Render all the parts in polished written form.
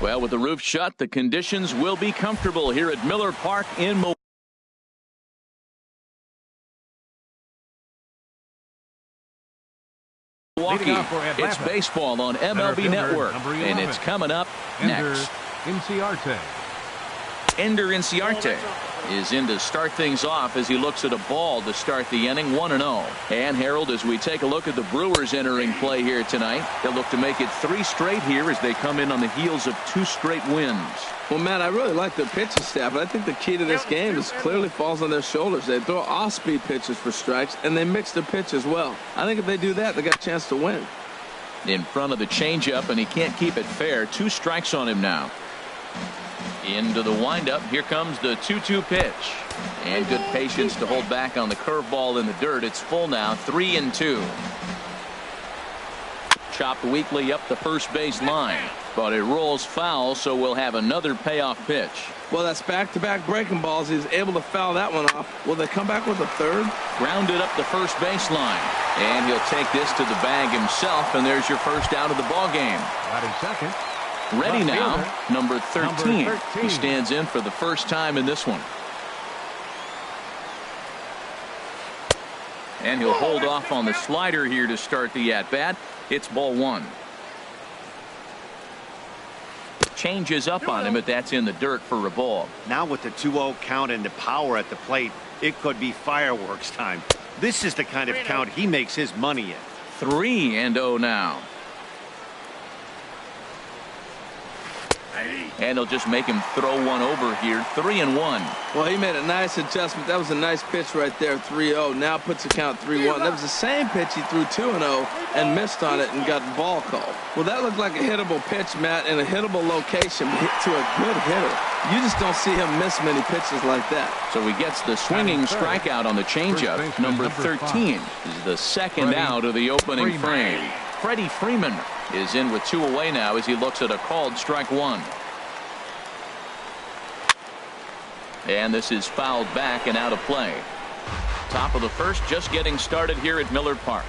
Well, with the roof shut, the conditions will be comfortable here at Miller Park in Milwaukee. It's baseball on MLB Network, and it's coming up next. Ender Inciarte is in to start things off as he looks at a ball to start the inning, 1-0. And Harold, as we take a look at the Brewers entering play here tonight, they'll look to make it 3 straight here as they come in on the heels of 2 straight wins. Well, Matt, I really like their pitching staff, but I think the key to this game is clearly falls on their shoulders. They throw off-speed pitches for strikes, and they mix their pitch as well. I think if they do that, they got a chance to win. In front of the changeup, and he can't keep it fair. 2 strikes on him now. Into the windup. Here comes the 2-2 pitch. And good patience to hold back on the curveball in the dirt. It's full now, 3-2. Chopped weakly up the first base line. But it rolls foul, so we'll have another payoff pitch. Well, that's back-to-back breaking balls. He's able to foul that one off. Will they come back with a third? Grounded up the first baseline. And he'll take this to the bag himself, and there's your first out of the ball game. Second. Ready now, number 13. He stands in for the first time in this one. And he'll hold off on the slider here to start the at-bat. It's ball 1. Changes up on him, but that's in the dirt for a ball. Now with the 2-0 count and the power at the plate, it could be fireworks time. This is the kind of count he makes his money in. 3-0 now. And they'll just make him throw one over here. 3-1. Well, he made a nice adjustment. That was a nice pitch right there. 3-0. Now puts the count 3-1. That was the same pitch he threw 2-0 and missed on it and got the ball called. Well, that looked like a hittable pitch, Matt, in a hittable location to a good hitter. You just don't see him miss many pitches like that. So he gets the swinging strikeout on the changeup. Number 13 is the second out of the opening frame. Freddie Freeman is in with 2 away now as he looks at a called strike 1. And this is fouled back and out of play. Top of the first, just getting started here at Miller Park.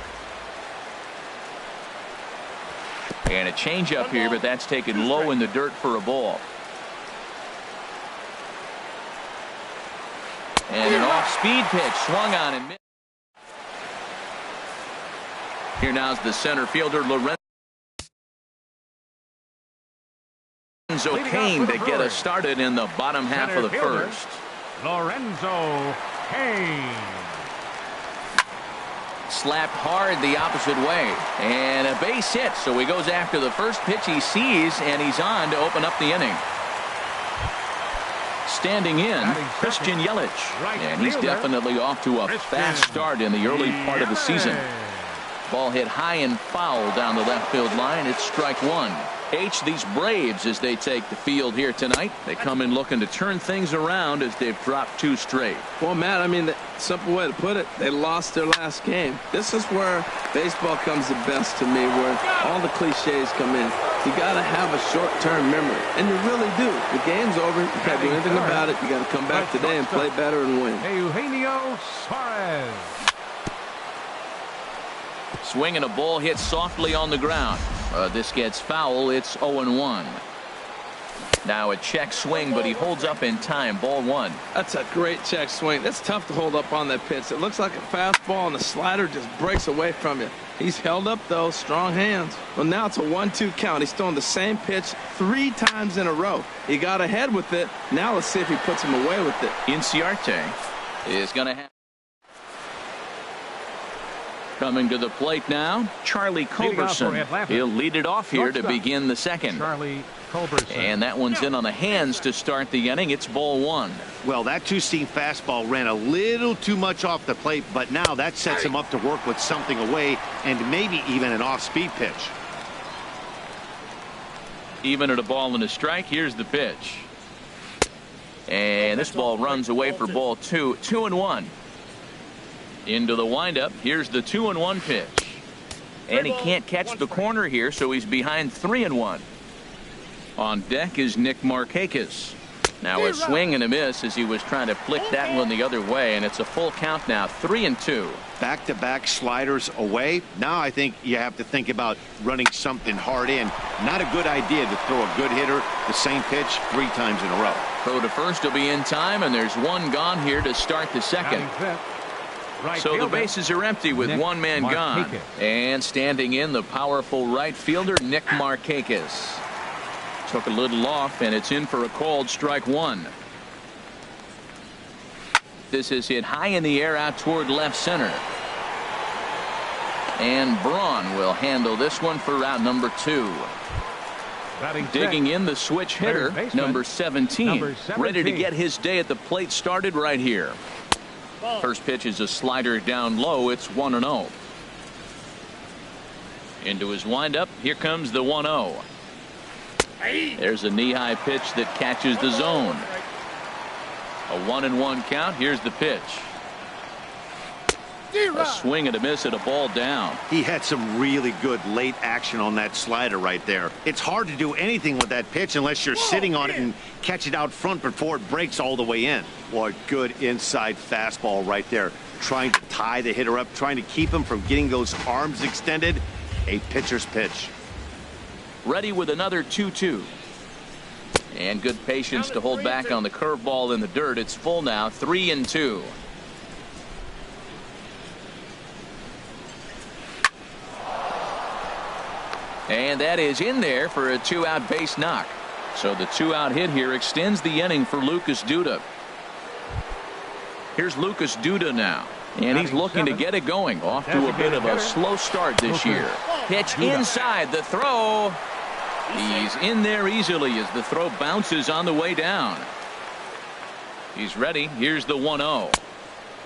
And a changeup here, but that's taken low in the dirt for a ball. And an off-speed pitch swung on and missed. Here now's the center fielder, Lorenzo Cain, to get us started in the bottom half of the first. Lorenzo Cain. Slapped hard the opposite way. And a base hit. So he goes after the first pitch he sees, and he's on to open up the inning. Standing in, Christian Yelich. And he's definitely off to a fast start in the early part of the season. Ball hit high and foul down the left field line. It's strike 1. These Braves, as they take the field here tonight, they come in looking to turn things around as they've dropped 2 straight. Well, Matt, I mean, the simple way to put it, they lost their last game. This is where baseball comes the best to me, where all the cliches come in. You got to have a short-term memory, and you really do. The game's over. You can't do anything about it. You got to come back today and play better and win. Eugenio Suarez. Swinging a ball hit softly on the ground. This gets foul. It's 0-1. Now a check swing, but he holds up in time. Ball 1. That's a great check swing. That's tough to hold up on that pitch. It looks like a fastball, and the slider just breaks away from you. He's held up, though. Strong hands. Well, now it's a 1-2 count. He's throwing the same pitch 3 times in a row. He got ahead with it. Now let's see if he puts him away with it. Inciarte is going to have. Coming to the plate now, Charlie Culberson. He'll lead it off here to begin the second. Charlie Culberson. And that one's in on the hands to start the inning. It's ball 1. Well, that 2-seam fastball ran a little too much off the plate, but now that sets him up to work with something away and maybe even an off-speed pitch. Even at a ball and a strike, here's the pitch. And this ball runs away for ball 2. 2-1. Into the windup. Here's the 2-1 pitch. And he can't catch the corner here, so he's behind 3-1. On deck is Nick Markakis. Now a swing and a miss as he was trying to flick that one the other way, and it's a full count now, 3-2. Back-to-back sliders away. Now I think you have to think about running something hard in. Not a good idea to throw a good hitter the same pitch 3 times in a row. Throw to first will be in time, and there's one gone here to start the second. So the bases are empty with one man gone. And standing in, the powerful right fielder, Nick Markakis. Took a little off, and it's in for a called strike one. This is hit high in the air out toward left center. And Braun will handle this one for out number 2. Digging in, the switch hitter, number 17. Ready to get his day at the plate started right here. First pitch is a slider down low. It's 1-0. Into his windup. Here comes the 1-0. There's a knee-high pitch that catches the zone. A 1-1 count. Here's the pitch. A swing and a miss at a ball down. He had some really good late action on that slider right there. It's hard to do anything with that pitch unless you're sitting on it and catch it out front before it breaks all the way in. Boy, good inside fastball right there. Trying to tie the hitter up, trying to keep him from getting those arms extended. A pitcher's pitch. Ready with another 2-2. And good patience to hold back on the curveball in the dirt. It's full now, 3-2. And that is in there for a 2-out base knock. So the 2-out hit here extends the inning for Lucas Duda. Here's Lucas Duda now. And he's looking to get it going. Off to a bit of a slow start this year. Pitch inside, the throw. He's in there easily as the throw bounces on the way down. He's ready. Here's the 1-0.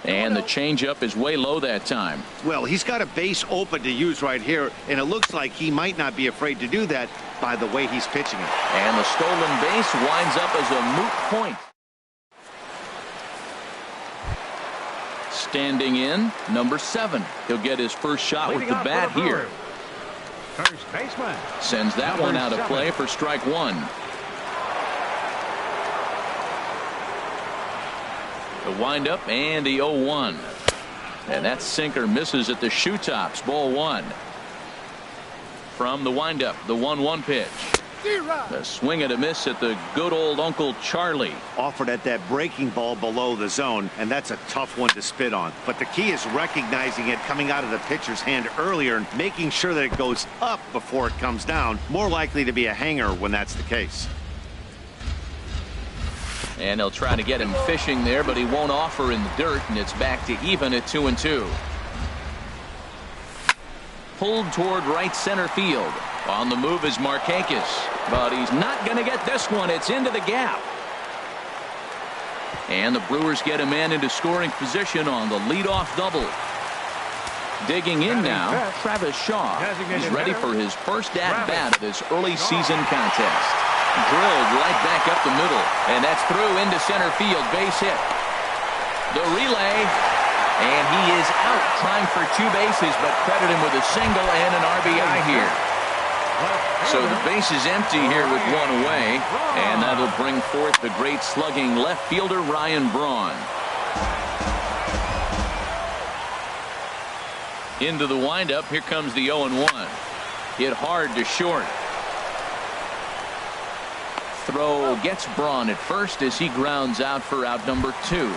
And the changeup is way low that time. Well, he's got a base open to use right here, and it looks like he might not be afraid to do that by the way he's pitching it. And the stolen base winds up as a moot point. Standing in, number 7. He'll get his first shot with the bat here. First baseman. Sends that one out of play for strike one. The windup and the 0-1. And that sinker misses at the shoe tops. Ball 1. From the windup, the 1-1 pitch. A swing and a miss at the good old Uncle Charlie. Offered at that breaking ball below the zone, and that's a tough one to spit on. But the key is recognizing it coming out of the pitcher's hand earlier and making sure that it goes up before it comes down. More likely to be a hanger when that's the case. And they'll try to get him fishing there, but he won't offer in the dirt, and it's back to even at 2-2. Pulled toward right center field. On the move is Markakis, but he's not going to get this one. It's into the gap. And the Brewers get a man into scoring position on the leadoff double. Digging in now, Travis Shaw. He's ready for his first at-bat of this early season contest. Drilled right back up the middle, and that's through into center field. Base hit. The relay, and he is out trying for 2 bases, but credit him with a single and an RBI here. So the base is empty here with 1 away, and that'll bring forth the great slugging left fielder Ryan Braun. Into the windup, here comes the 0-1. Hit hard to short. Throw gets Braun at first as he grounds out for out number 2.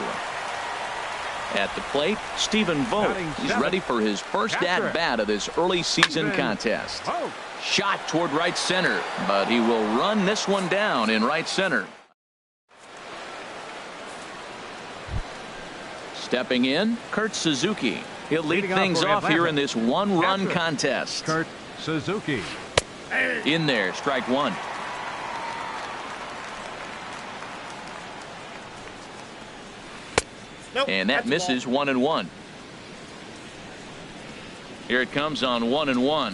At the plate, Stephen Vogt. He's ready for his first at-bat of this early season contest. Shot toward right center, but he will run this one down in right center. Stepping in, Kurt Suzuki. He'll lead things off here in this 1-run contest. Kurt Suzuki. In there, strike 1. Nope, and that misses 1-1. Here it comes on 1-1.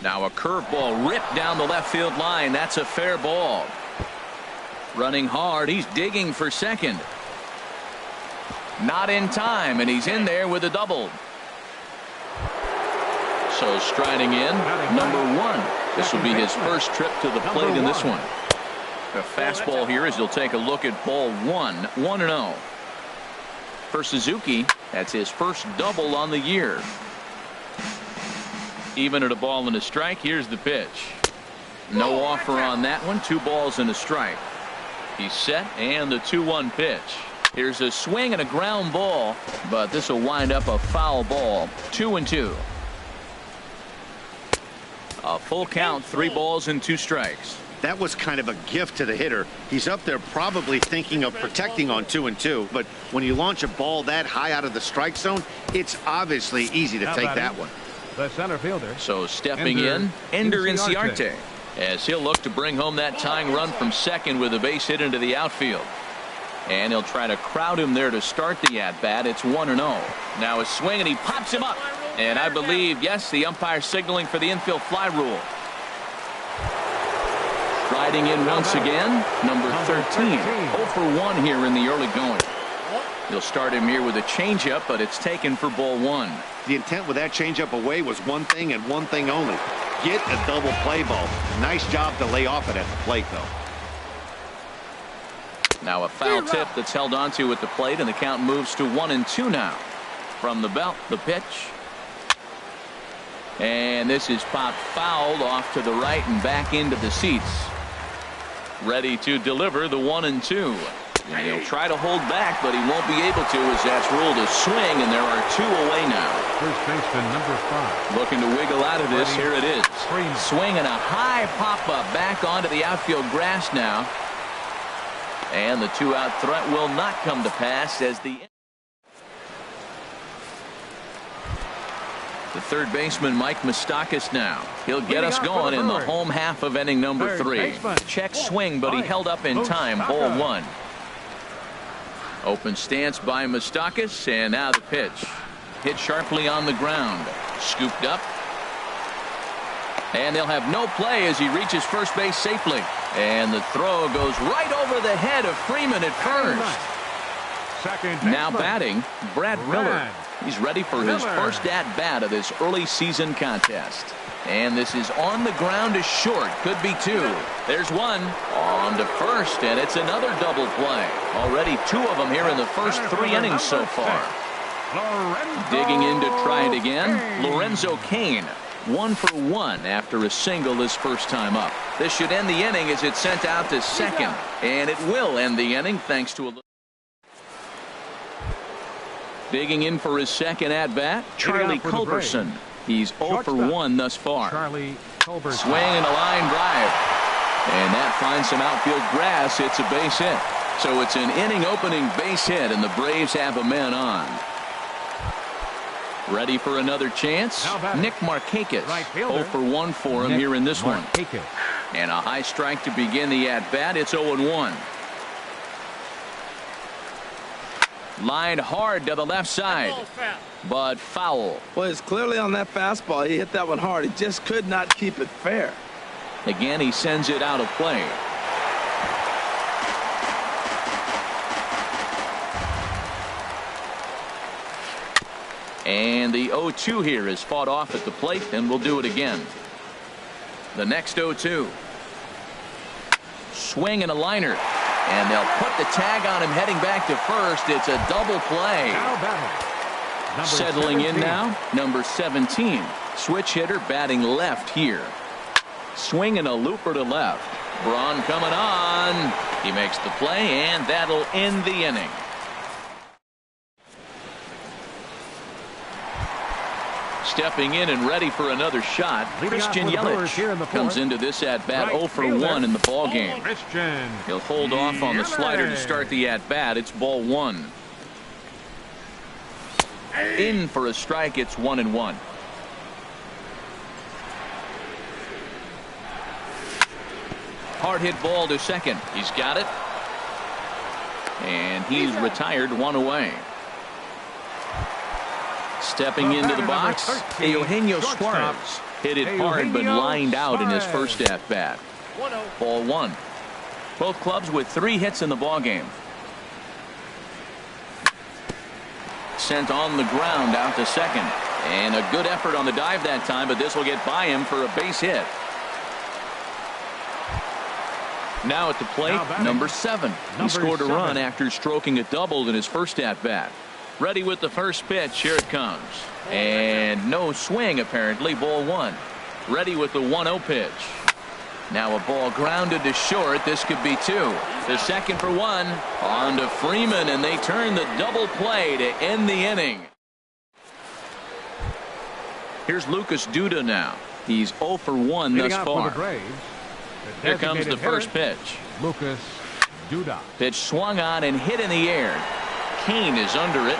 Now a curveball ripped down the left field line. That's a fair ball. Running hard. He's digging for second. Not in time, and he's in there with a double. So striding in, number 1. This will be his first trip to the plate in this one. A fastball here as he'll take a look at ball one. 1-0. For Suzuki, that's his first double on the year. Even at a ball and a strike, here's the pitch. No offer on that one. 2 balls and a strike. He's set, and the 2-1 pitch. Here's a swing and a ground ball, but this will wind up a foul ball. 2-2. A full count, 3 balls and 2 strikes. That was kind of a gift to the hitter. He's up there probably thinking of protecting on 2-2, but when you launch a ball that high out of the strike zone, it's obviously easy to take that one. The center fielder. So stepping in, Ender Inciarte, as he'll look to bring home that tying run from second with a base hit into the outfield. And he'll try to crowd him there to start the at-bat. It's 1-0. Now a swing, and he pops him up. And I believe, yes, the umpire signaling for the infield fly rule. Riding in once again, number 13. 0 for 1 here in the early going. He'll start him here with a changeup, but it's taken for ball 1. The intent with that changeup away was one thing and one thing only. Get a double play ball. Nice job to lay off it at the plate, though. Now a foul tip that's held onto at the plate, and the count moves to 1-2 now. From the belt, the pitch. And this is popped fouled off to the right and back into the seats. Ready to deliver the 1-2. And he'll try to hold back, but he won't be able to, as that's ruled a swing, and there are 2 away now. First baseman number 5. Looking to wiggle out of this. Here it is. Swing and a high pop-up back onto the outfield grass now. And the 2-out threat will not come to pass as the third baseman Mike Moustakas now. He'll get us going in the home half of inning number 3. Check swing, but he held up in time. Ball 1. Open stance by Moustakas, and now the pitch. Hit sharply on the ground. Scooped up. And they'll have no play as he reaches first base safely. And the throw goes right over the head of Freeman at first. Now batting, Brad Miller. He's ready for his first at-bat of this early season contest. And this is on the ground to short. Could be 2. There's 1 on to first, and it's another double play. Already 2 of them here in the first 3 innings so far. Digging in to try it again, Lorenzo Cain. 1 for 1 after a single his first time up. This should end the inning as it's sent out to second. And it will end the inning thanks to a little. Digging in for his second at-bat, Charlie Culberson. He's 0 for 1 thus far. Swing and a line drive. And that finds some outfield grass. It's a base hit. So it's an inning-opening base hit, and the Braves have a man on. Ready for another chance? Nick Markakis. 0 for 1 for him here in this one. And a high strike to begin the at-bat. It's 0-1. Lined hard to the left side, but foul. Well, it's clearly on that fastball. He hit that one hard. He just could not keep it fair. Again, he sends it out of play. And the 0-2 here is fought off at the plate, and we'll do it again. The next 0-2. Swing and a liner. And they'll put the tag on him heading back to first. It's a double play. Settling in now, number 17. Switch hitter batting left here. Swing and a looper to left. Braun coming on. He makes the play, and that'll end the inning. Stepping in and ready for another shot, Christian Yelich comes into this at-bat 0 for 1 in the ballgame. He'll hold off on the slider to start the at-bat. It's ball 1. In for a strike. It's 1-1. Hard hit ball to second. He's got it. And he's retired 1 away. Stepping into the box, Eugenio Suarez hit it hard but lined out in his first at-bat. Ball 1. Both clubs with 3 hits in the ballgame. Sent on the ground out to second. And a good effort on the dive that time, but this will get by him for a base hit. Now at the plate, number 7. He scored a run after stroking a double in his first at-bat. Ready with the first pitch. Here it comes. And no swing, apparently. Ball 1. Ready with the 1-0 pitch. Now a ball grounded to short. This could be 2. The second for 1. On to Freeman, and they turn the double play to end the inning. Here's Lucas Duda now. He's 0 for 1 thus far. Here comes the first pitch. Lucas Duda. Pitch swung on and hit in the air. Kane is under it.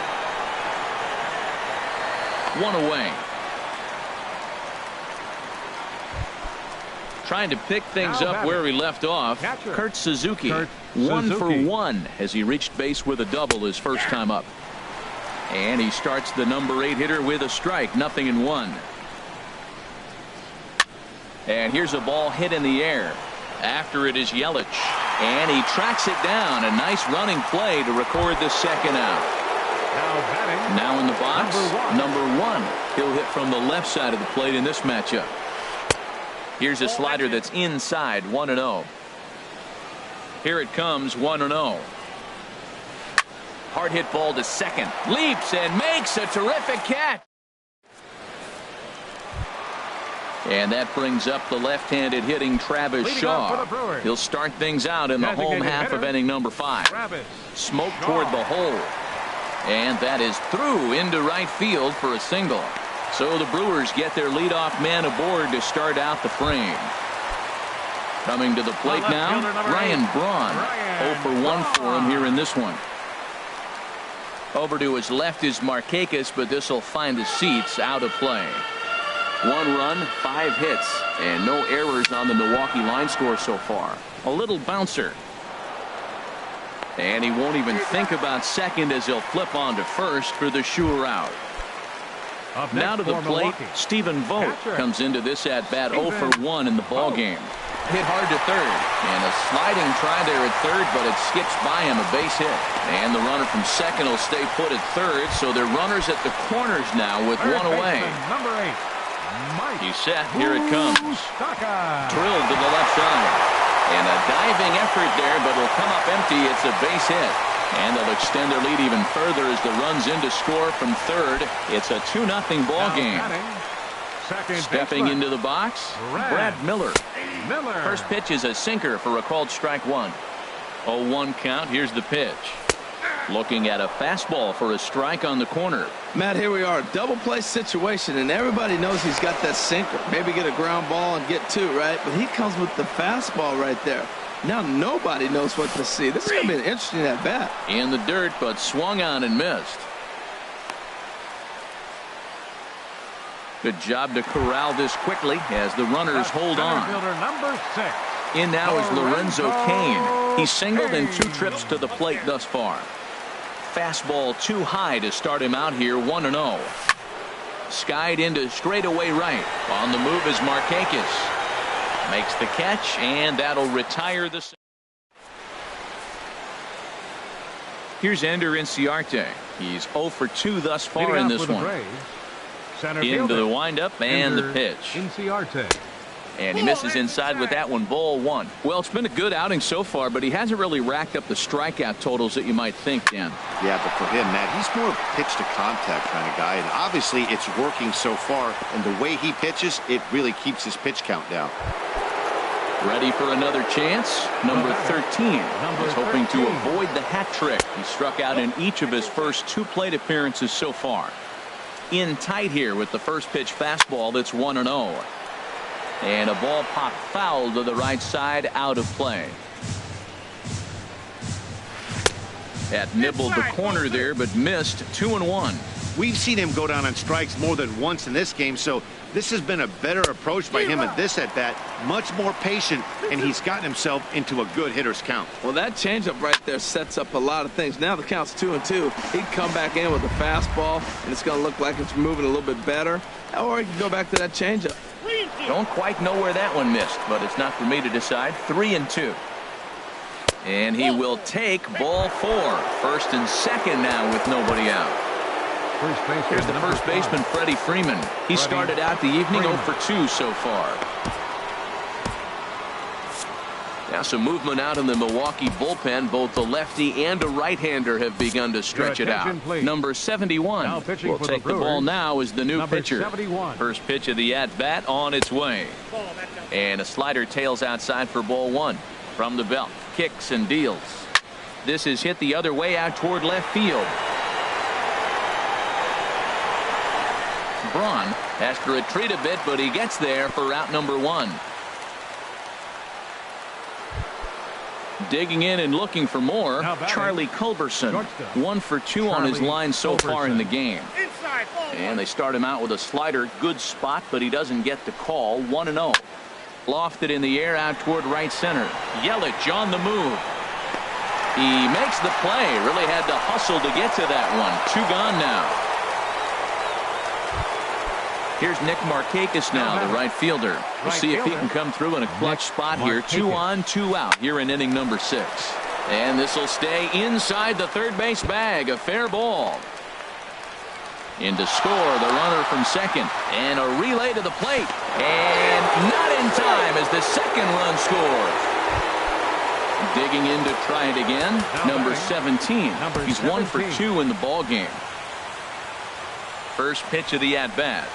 1 away. Trying to pick things up where he left off. Kurt Suzuki. 1 for 1 as he reached base with a double his first time up. And he starts the number 8 hitter with a strike. 0-1. And here's a ball hit in the air. After it is Yelich. And he tracks it down. A nice running play to record the second out. Now in the box, number 1. He'll hit from the left side of the plate in this matchup. Here's a slider that's inside. 1-0. Here it comes. 1-0. Hard hit ball to second. Leaps and makes a terrific catch. And that brings up the left-handed hitting Travis Shaw. He'll start things out in the home half of inning number 5. Smoke toward the hole. And that is through into right field for a single. So the Brewers get their leadoff man aboard to start out the frame. Coming to the plate now, Ryan Braun. 0 for 1 for him here in this one. Over to his left is Markakis, but this will find the seats out of play. 1 run, 5 hits, and no errors on the Milwaukee line score so far. A little bouncer. And he won't even think about second as he'll flip on to first for the sure out. Now to the plate, Stephen Vogt comes into this at-bat 0 for 1 in the ballgame. Hit hard to third, and a sliding try there at third, but it skips by him, a base hit. And the runner from second will stay put at third, so they're runners at the corners now with 1 away. Number 8. He's set. Here it comes. Drilled to the left side. And a diving effort there, but it'll come up empty. It's a base hit. And they'll extend their lead even further as the run's in to score from third. It's a 2-0 ball game. Stepping into the box, Brad Miller. First pitch is a sinker for a called strike 1. 0-1 count. Here's the pitch. Looking at a fastball for a strike on the corner. Matt, here we are, double play situation, and everybody knows he's got that sinker. Maybe get a ground ball and get 2, right? But he comes with the fastball right there. Now nobody knows what to see. This is going to be an interesting at bat. In the dirt, but swung on and missed. Good job to corral this quickly as the runners hold on. Number 6. In now is Lorenzo Cain. He's singled in 2 trips to the plate thus far. Fastball too high to start him out here. 1-0. Skied into straightaway right. On the move is Markakis. Makes the catch, and that'll retire the. Here's Ender Inciarte. He's 0 for 2 thus far in this one. Into the windup and the pitch. Inciarte. And he misses inside with that one. Ball 1. Well, it's been a good outing so far, but he hasn't really racked up the strikeout totals that you might think, Dan. Yeah, but for him, Matt, he's more pitch to contact kind of guy, and obviously it's working so far, and the way he pitches, it really keeps his pitch count down. Ready for another chance. Number 13 is hoping to avoid the hat trick. He struck out in each of his first 2 plate appearances so far. In tight here with the first pitch fastball that's 1-0. And a ball popped foul to the right side, out of play. That nibbled the corner there, but missed. 2-1. We've seen him go down on strikes more than once in this game, so this has been a better approach by him at this at-bat. Much more patient, and he's gotten himself into a good hitter's count. Well, that changeup right there sets up a lot of things. Now the count's 2-2. He can come back in with a fastball, and it's going to look like it's moving a little bit better. Or he can go back to that changeup. Don't quite know where that one missed, but it's not for me to decide. 3-2. And he will take ball 4. First and second now with nobody out. Here's the first baseman, Freddie Freeman. He started out the evening 0 for 2 so far. Now some movement out in the Milwaukee bullpen. Both the lefty and a right-hander have begun to stretch it out. Please. Number 71 will take the ball now as the new pitcher. 71. First pitch of the at-bat on its way. And a slider tails outside for ball one. From the belt, kicks and deals. This is hit the other way out toward left field. Braun has to retreat a bit, but he gets there for out number one. Digging in and looking for more, Charlie Culberson. 1 for 2 on his line so far in the game. And they start him out with a slider. Good spot, but he doesn't get the call. 1-0. Lofted in the air out toward right center. Yelich on the move. He makes the play. Really had to hustle to get to that one. 2 gone now. Here's Nick Markakis now, the right fielder. We'll see if he can come through in a clutch spot here. 2 on, 2 out here in inning number 6. And this will stay inside the third base bag. A fair ball. In to score, the runner from second. And a relay to the plate. And not in time as the second run scores. Digging in to try it again. Number 17. He's 1 for 2 in the ball game. First pitch of the at-bat.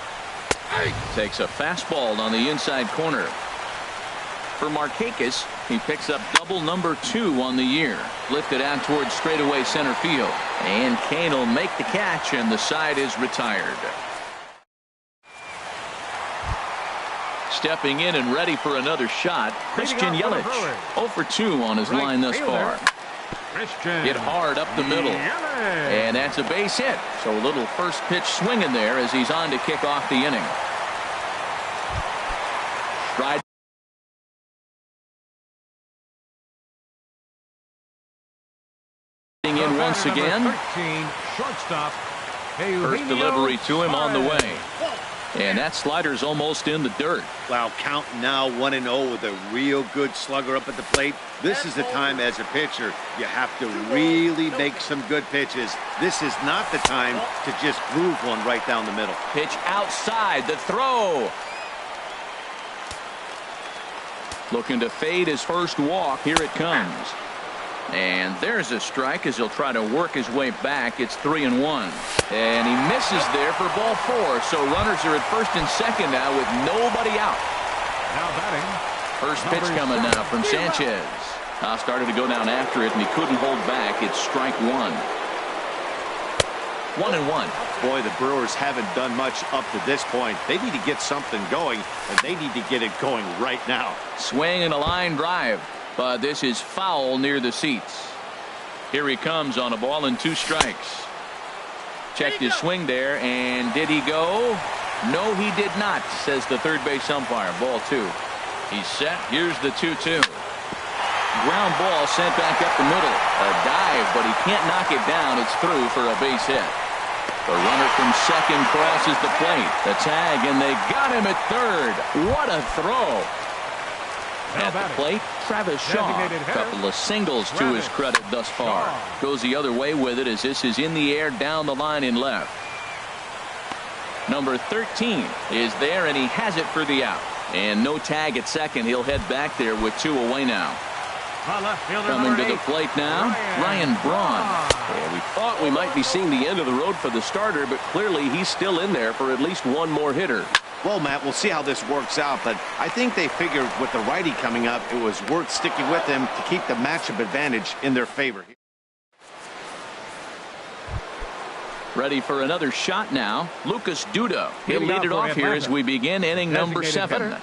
Takes a fastball on the inside corner. For Markakis, he picks up double number 2 on the year. Lifted out towards straightaway center field. And Kane will make the catch, and the side is retired. Stepping in and ready for another shot, Christian Yelich. 0 for 2 on his line thus far. Hit hard up the middle. And that's a base hit. So a little first pitch swing in there as he's on to kick off the inning. Stride. In once again. First delivery to him on the way. And that slider's almost in the dirt. Wow, count now 1-0 with a real good slugger up at the plate. This is the time as a pitcher you have to really make some good pitches. This is not the time to just groove one right down the middle. Pitch outside, the throw. Looking to fade his first walk. Here it comes. And there's a strike as he'll try to work his way back. It's 3-1. And he misses there for ball 4. So runners are at first and second now with nobody out. Now batting. First pitch coming now from Sanchez. Started to go down after it, and he couldn't hold back. It's strike 1. 1-1. Boy, the Brewers haven't done much up to this point. They need to get something going, and they need to get it going right now. Swing and a line drive. But this is foul near the seats. Here he comes on a ball and 2 strikes. Checked his swing there, and did he go? No, he did not, says the third base umpire. Ball 2. He's set. Here's the 2-2. Ground ball sent back up the middle. A dive, but he can't knock it down. It's through for a base hit. The runner from second crosses the plate. The tag, and they got him at third. What a throw. At the plate, Travis Shaw. A couple of singles to his credit thus far. Goes the other way with it as this is in the air down the line in left. Number 13 is there, and he has it for the out. And no tag at second. He'll head back there with 2 away now. Coming to the plate now, Ryan Braun. Yeah, we thought we might be seeing the end of the road for the starter, but clearly he's still in there for at least one more hitter. Well, Matt, we'll see how this works out, but I think they figured with the righty coming up, it was worth sticking with him to keep the matchup advantage in their favor. Ready for another shot now. Lucas Duda. He'll lead it off here as we begin inning number 7.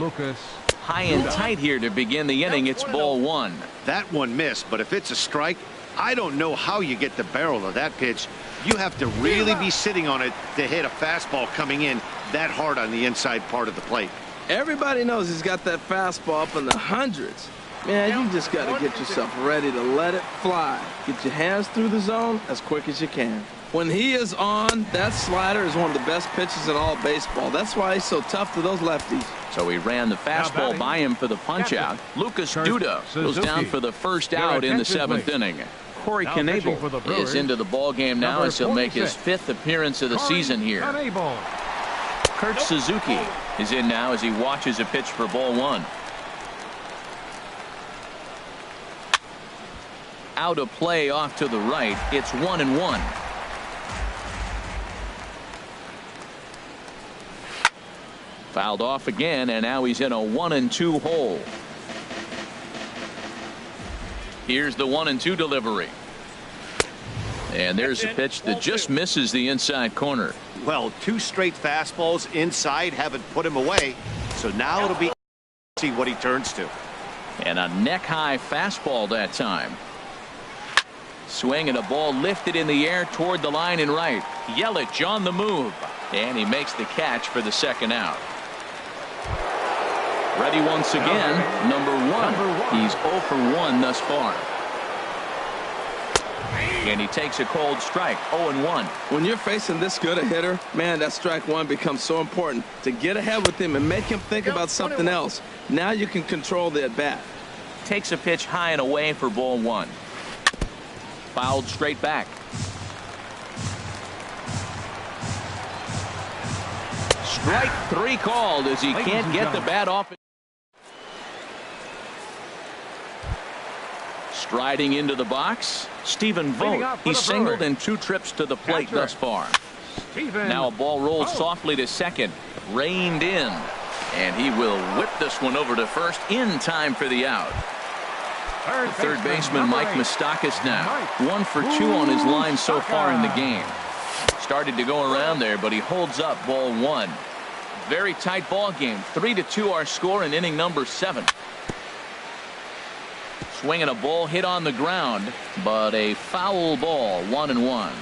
Lucas. High and tight here to begin the inning. It's ball 1. That one missed, but if it's a strike, I don't know how you get the barrel of that pitch. You have to really be sitting on it to hit a fastball coming in that hard on the inside part of the plate. Everybody knows he's got that fastball up in the hundreds. Man, you just got to get yourself ready to let it fly. Get your hands through the zone as quick as you can. When he is on, that slider is one of the best pitches in all baseball. That's why he's so tough to those lefties. So he ran the fastball by him for the punch-out. Lucas Duda goes down for the first out in the 7th inning. Corey Knebel is into the ball game now as he'll make his 5th appearance of the season here. Kurt Suzuki is in now as he watches a pitch for ball 1. out of play off to the right. It's 1-1. Fouled off again, and now he's in a 1-2 hole. Here's the 1-2 delivery. And there's a pitch that just misses the inside corner. Well, 2 straight fastballs inside haven't put him away. So now it'll be see what he turns to. And a neck-high fastball that time. Swing and a ball lifted in the air toward the line and right. Yelich on the move. And he makes the catch for the second out. Ready once again, number one. He's 0 for 1 thus far. And he takes a cold strike, 0-1. When you're facing this good a hitter, man, that strike one becomes so important to get ahead with him and make him think about something else. Now you can control the at-bat. Takes a pitch high and away for ball 1. Fouled straight back. Strike 3 called as he can't get the bat off. Striding into the box, Stephen Vogt. He's singled in 2 trips to the plate thus far. Now a ball rolled softly to second, reined in, and he will whip this one over to first in time for the out. The third baseman Mike Moustakas now 1 for 2 on his line so far in the game. Started to go around there, but he holds up ball 1. Very tight ball game. 3-2 our score in inning number 7. Swinging a ball hit on the ground, but a foul ball, 1-1.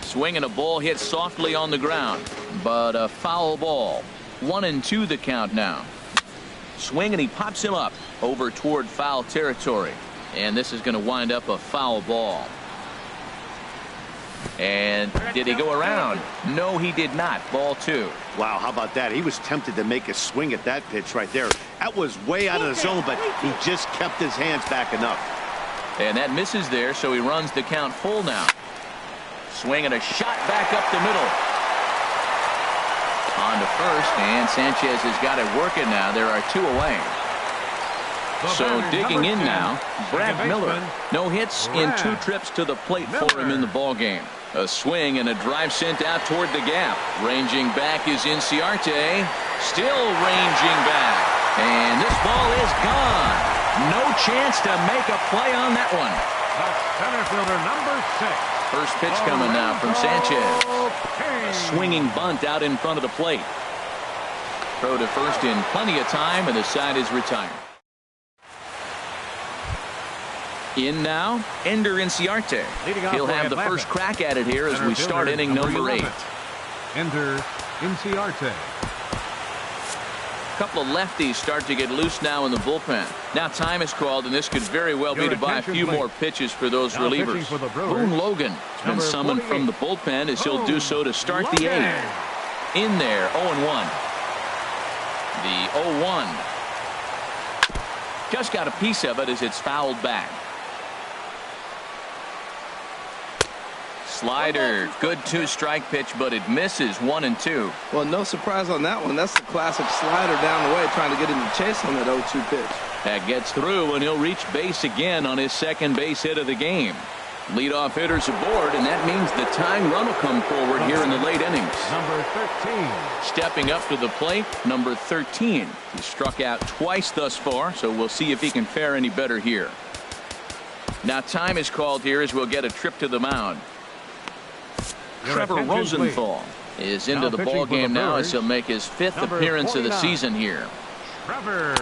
Swinging a ball hit softly on the ground, but a foul ball, 1-2 the count now. Swing and he pops him up over toward foul territory, and this is going to wind up a foul ball. And did he go around? No, he did not. Ball 2. Wow, how about that? He was tempted to make a swing at that pitch right there. That was way out of the zone, but he just kept his hands back enough. And that misses there, so he runs the count full now. Swinging a shot back up the middle. On to first, and Sanchez has got it working now. There are 2 away. So digging in now, Brad Miller. No hits in 2 trips to the plate for him in the ball game. A swing and a drive sent out toward the gap. Ranging back is Inciarte. Still ranging back. And this ball is gone. No chance to make a play on that one. Center fielder number 6. First pitch coming now from Sanchez. A swinging bunt out in front of the plate. Throw to first in plenty of time, and the side is retired. In now, Ender Inciarte. He'll have the first crack at it here as we start inning number 8. Ender Inciarte. A couple of lefties start to get loose now in the bullpen. Now time is called, and this could very well be to buy a few more pitches for those relievers. Boone Logan has been summoned from the bullpen as he'll do so to start the 8th. In there, 0-1. The 0-1. Just got a piece of it as it's fouled back. Slider, good 2-strike pitch, but it misses 1-2. Well, no surprise on that one. That's the classic slider down the way, trying to get him to chase on that 0-2 pitch. That gets through, and he'll reach base again on his second base hit of the game. Leadoff hitters aboard, and that means the tying run will come forward here in the late innings. Number 13. Stepping up to the plate, number 13. He struck out twice thus far, so we'll see if he can fare any better here. Now time is called here as we'll get a trip to the mound. Trevor Rosenthal is into the ball game now as he'll make his 5th appearance of the season here. Trevor.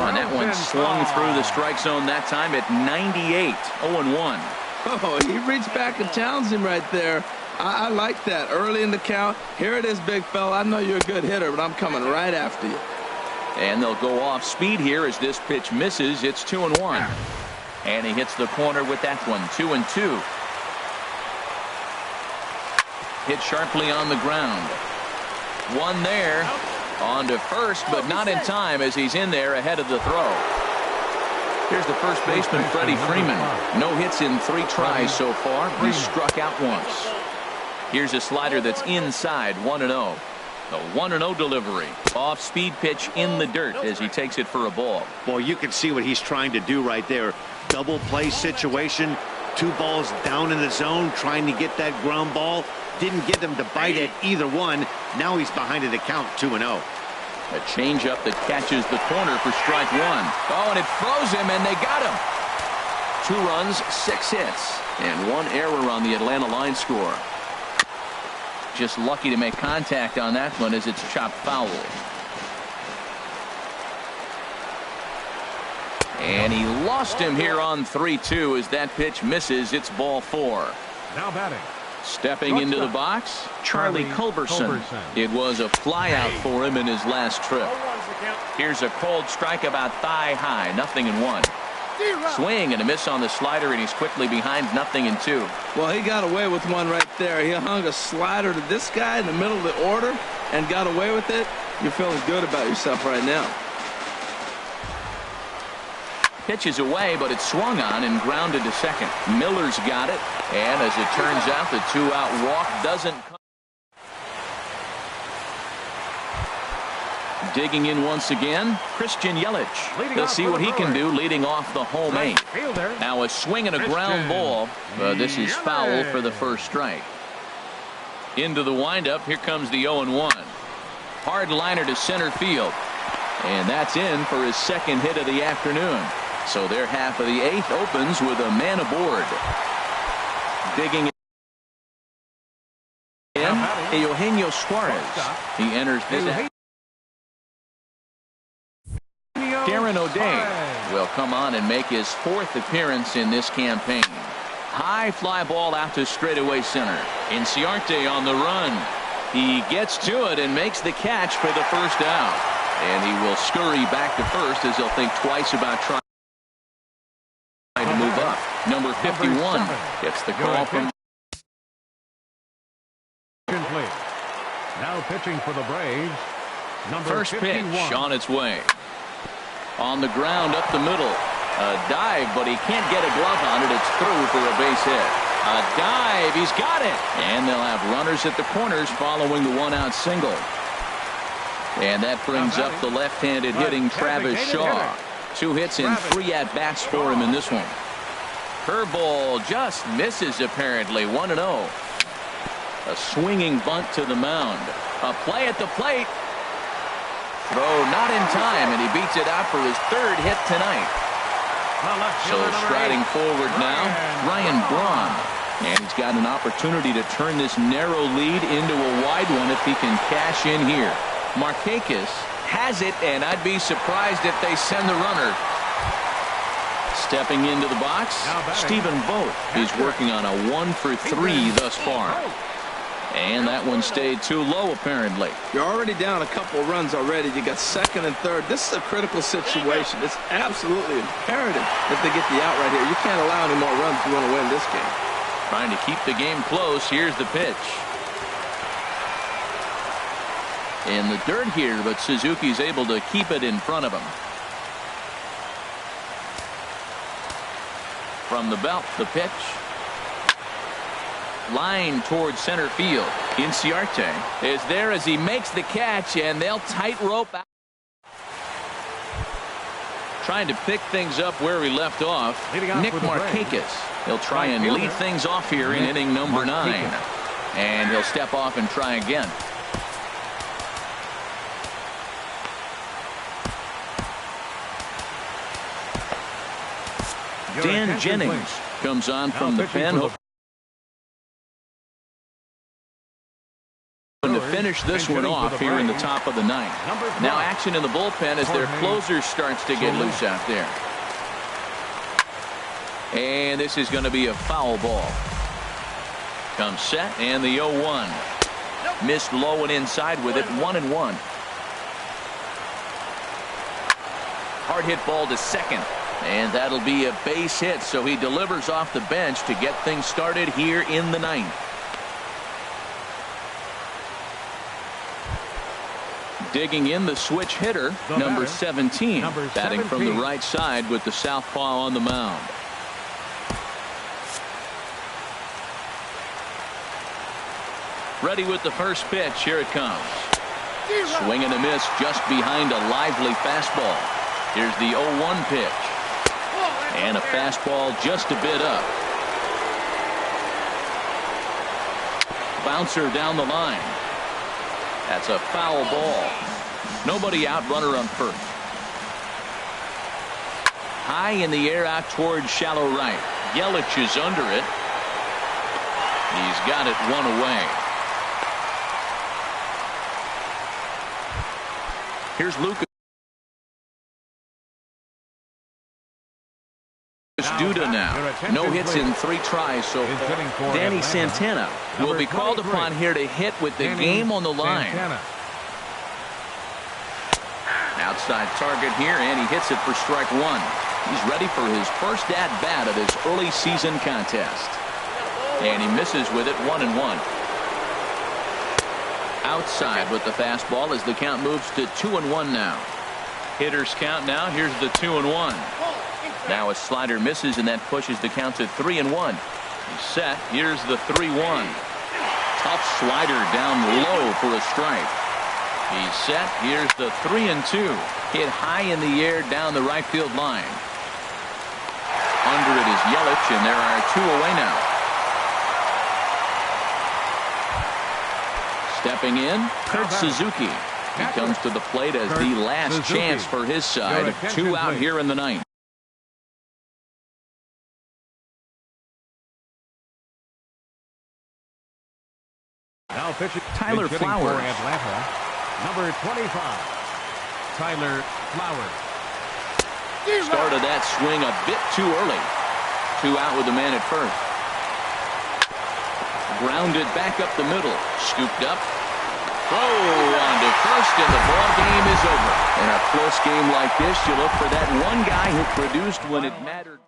And that one swung through the strike zone that time at 98. 0-1. Oh, he reached back and challenged him right there. I like that. Early in the count. Here it is, big fella. I know you're a good hitter, but I'm coming right after you. And they'll go off speed here as this pitch misses. It's 2-1. And he hits the corner with that one. 2-2. Hit sharply on the ground. One there. On to first, but not in time as he's in there ahead of the throw. Here's the first baseman, Freddie Freeman. No hits in 3 tries so far. He's struck out once. Here's a slider that's inside, 1-0. The 1-0 delivery. Off-speed pitch in the dirt as he takes it for a ball. Well, you can see what he's trying to do right there. Double play situation. 2 balls down in the zone trying to get that ground ball. Didn't get them to bite at either one. Now he's behind at the count 2-0. A changeup that catches the corner for strike 1. Oh, and it froze him, and they got him. 2 runs, 6 hits, and 1 error on the Atlanta line score. Just lucky to make contact on that one as it's chopped foul. And he lost him here on 3-2 as that pitch misses. It's ball 4. Now batting. Stepping into the box, Charlie Culberson. It was a flyout for him in his last trip. Here's a cold strike about thigh high, 0-1. Swing and a miss on the slider, and he's quickly behind 0-2. Well, he got away with one right there. He hung a slider to this guy in the middle of the order and got away with it. You're feeling good about yourself right now. Pitches away, but it's swung on and grounded to second. Miller's got it, and as it turns out, the 2-out walk doesn't come. Digging in once again, Christian Yelich. Let's see what he can do leading off the home 8. Now a swing and a ground ball, but this is foul for the first strike. Into the windup, here comes the 0-1. Hard liner to center field, and that's in for his second hit of the afternoon. So their half of the 8th opens with a man aboard. Digging in, Eugenio Suarez. He enters this. Darren O'Day will come on and make his 4th appearance in this campaign. High fly ball out to straightaway center. Inciarte on the run. He gets to it and makes the catch for the first out. And he will scurry back to first as he'll think twice about trying to move up. Number 51 gets the call from. Now pitching for the Braves. First pitch on its way. On the ground up the middle. A dive, but he can't get a glove on it. It's through for a base hit. A dive. He's got it. And they'll have runners at the corners following the 1-out single. And that brings up the left-handed hitting Travis Shaw. 2 hits and 3 at-bats for him in this one. Curveball just misses apparently. 1-0. A swinging bunt to the mound. A play at the plate. Throw not in time, and he beats it out for his 3rd hit tonight. So striding forward now, Ryan Braun. And he's got an opportunity to turn this narrow lead into a wide one if he can cash in here. Markakis has it, and I'd be surprised if they send the runner. Stepping into the box, Stephen Vogt is working on a 1 for 3 thus far. And that one stayed too low, apparently. You're already down a couple runs already. You got 2nd and 3rd. This is a critical situation. It's absolutely imperative that they get the out right here. You can't allow any more runs if you want to win this game. Trying to keep the game close. Here's the pitch. In the dirt here, but Suzuki's able to keep it in front of him. From the belt, the pitch. Line towards center field. Inciarte is there as he makes the catch, and they'll tightrope out. Trying to pick things up where he left off. Nick Markakis. He'll try and lead things off here in inning number 9. And he'll step off and try again. Dan Jennings comes on from the pen. To finish this one off here in the top of the 9th. Now action in the bullpen as their closer starts to get loose out there. And this is going to be a foul ball. Comes set, and the 0-1. Missed low and inside with it. 1-1. Hard hit ball to second. And that'll be a base hit, so he delivers off the bench to get things started here in the 9th. Digging in the switch hitter, number 17, batting from the right side with the southpaw on the mound. Ready with the first pitch. Here it comes. Swing and a miss just behind a lively fastball. Here's the 0-1 pitch. And a fastball just a bit up. Bouncer down the line. That's a foul ball. Nobody out, runner on first. High in the air out towards shallow right. Yelich is under it. He's got it one away. Here's Lucas Duda now. No hits in 3 tries so far. Danny Santana will be called upon here to hit with the game on the line. Outside target here, and he hits it for strike 1. He's ready for his first at-bat of this early season contest. And he misses with it, 1-1. Outside with the fastball as the count moves to 2-1 now. Hitters count now. Here's the 2-1. Now a slider misses, and that pushes the count to 3-1. He's set. Here's the 3-1. Tough slider down low for a strike. He's set. Here's the 3-2. Hit high in the air down the right field line. Under it is Yelich, and there are 2 away now. Stepping in, Kurt Suzuki. He comes to the plate as the last chance for his side. 2 out here in the ninth. Now pitching. Tyler Flowers. For Atlanta, number 25, Tyler Flowers. Started that swing a bit too early. 2 out with the man at first. Grounded back up the middle. Scooped up. Throw on to first, and the ball game is over. In a close game like this, you look for that one guy who produced when it mattered.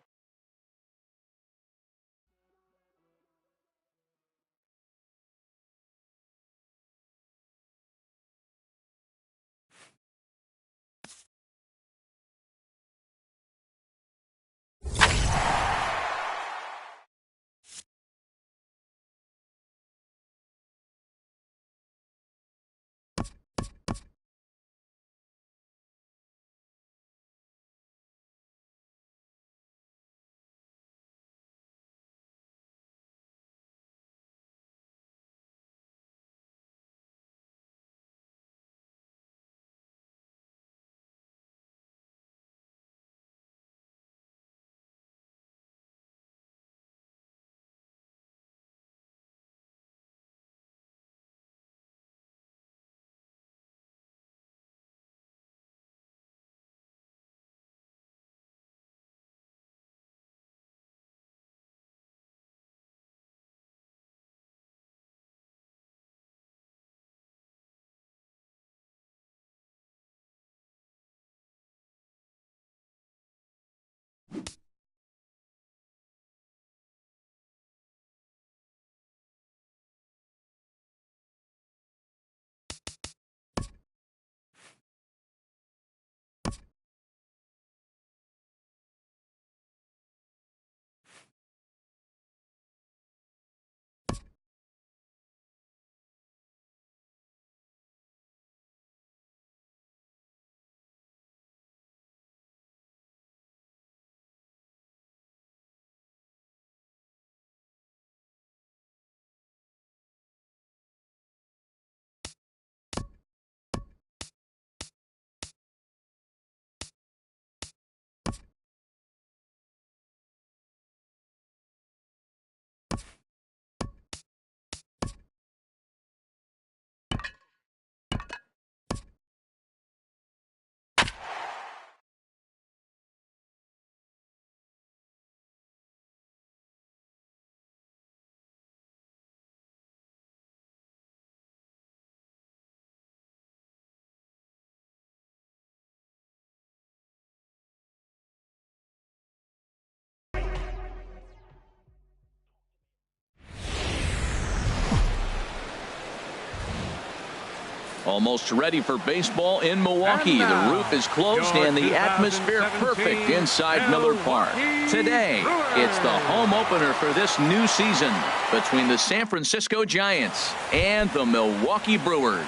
Almost ready for baseball in Milwaukee. The roof is closed and the atmosphere perfect inside Miller Park. Today, it's the home opener for this new season between the San Francisco Giants and the Milwaukee Brewers.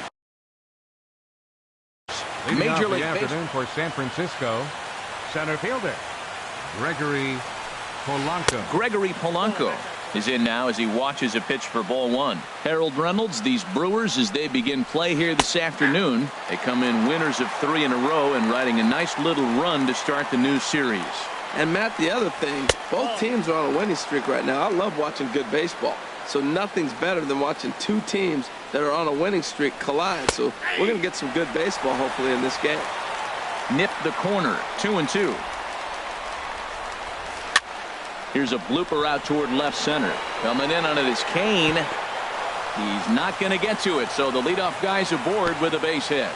Leading off Major the League afternoon for San Francisco, center fielder Gregory Polanco. Gregory Polanco is in now as he watches a pitch for ball one. Harold Reynolds, these Brewers, as they begin play here this afternoon, they come in winners of 3 in a row and riding a nice little run to start the new series. And Matt, the other thing, both teams are on a winning streak right now. I love watching good baseball. So nothing's better than watching two teams that are on a winning streak collide. So we're going to get some good baseball hopefully in this game. Nipped the corner, 2-2. Here's a blooper out toward left center. Coming in on it is Kane. He's not going to get to it, so the leadoff guy's aboard with a base hit.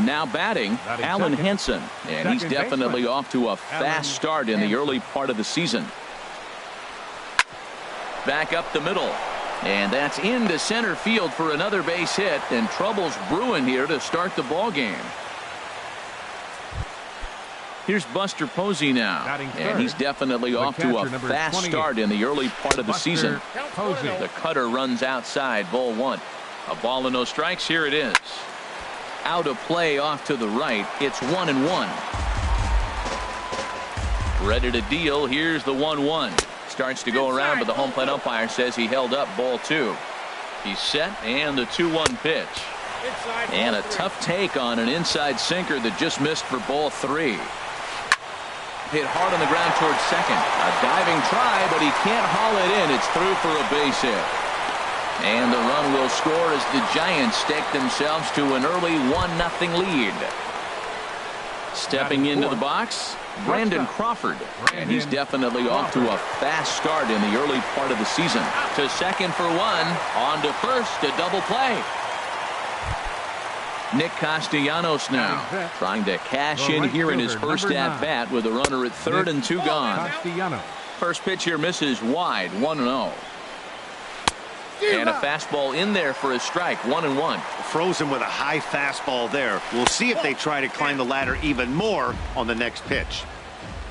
Now batting Alan Henson, and he's definitely off to a fast start in the early part of the season. Back up the middle, and that's into center field for another base hit, and trouble's brewing here to start the ball game. Here's Buster Posey now, and he's definitely off to a fast start in the early part of the season. The cutter runs outside, ball one. A ball and no strikes. Here it is. Out of play off to the right. It's 1-1. Ready to deal. Here's the 1-1. Starts to go around, but the home plate umpire says he held up ball two. He's set, and the 2-1 pitch. And a tough take on an inside sinker that just missed for ball three. Hit hard on the ground towards second. A diving try, but he can't haul it in. It's through for a base hit. And the run will score as the Giants stake themselves to an early 1-0 lead. Stepping into the box, Brandon Crawford. And he's definitely off to a fast start in the early part of the season. To second for one. On to first, a double play. Nick Castellanos now trying to cash in here in his first at-bat with a runner at third and 2 gone. First pitch here misses wide, 1-0. And a fastball in there for a strike, 1-1. Frozen with a high fastball there. We'll see if they try to climb the ladder even more on the next pitch.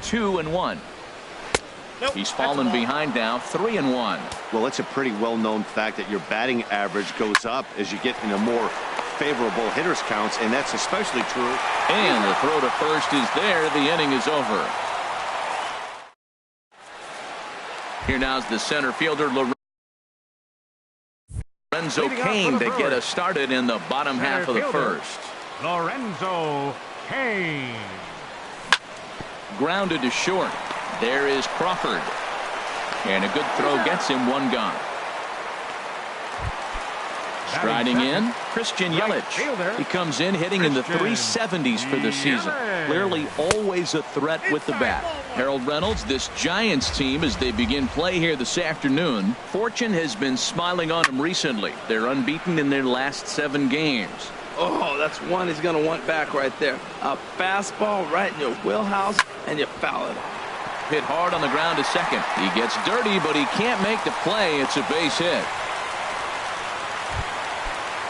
2-1. He's fallen behind now, 3-1. Well, it's a pretty well-known fact that your batting average goes up as you get into more favorable hitters counts, and that's especially true. And the throw to first is there. The inning is over. Here now's the center fielder Lorenzo Cain to get us started in the bottom half of the first. Lorenzo Cain. Grounded to short. There is Crawford. And a good throw gets him, 1 gone. Striding in, Christian Yelich. He comes in hitting in the 370s for the season. Clearly always a threat with the bat. Harold Reynolds, this Giants team, as they begin play here this afternoon, fortune has been smiling on them recently. They're unbeaten in their last 7 games. Oh, that's one he's going to want back right there. A fastball right in your wheelhouse, and you foul it. Hit hard on the ground to second. He gets dirty, but he can't make the play. It's a base hit.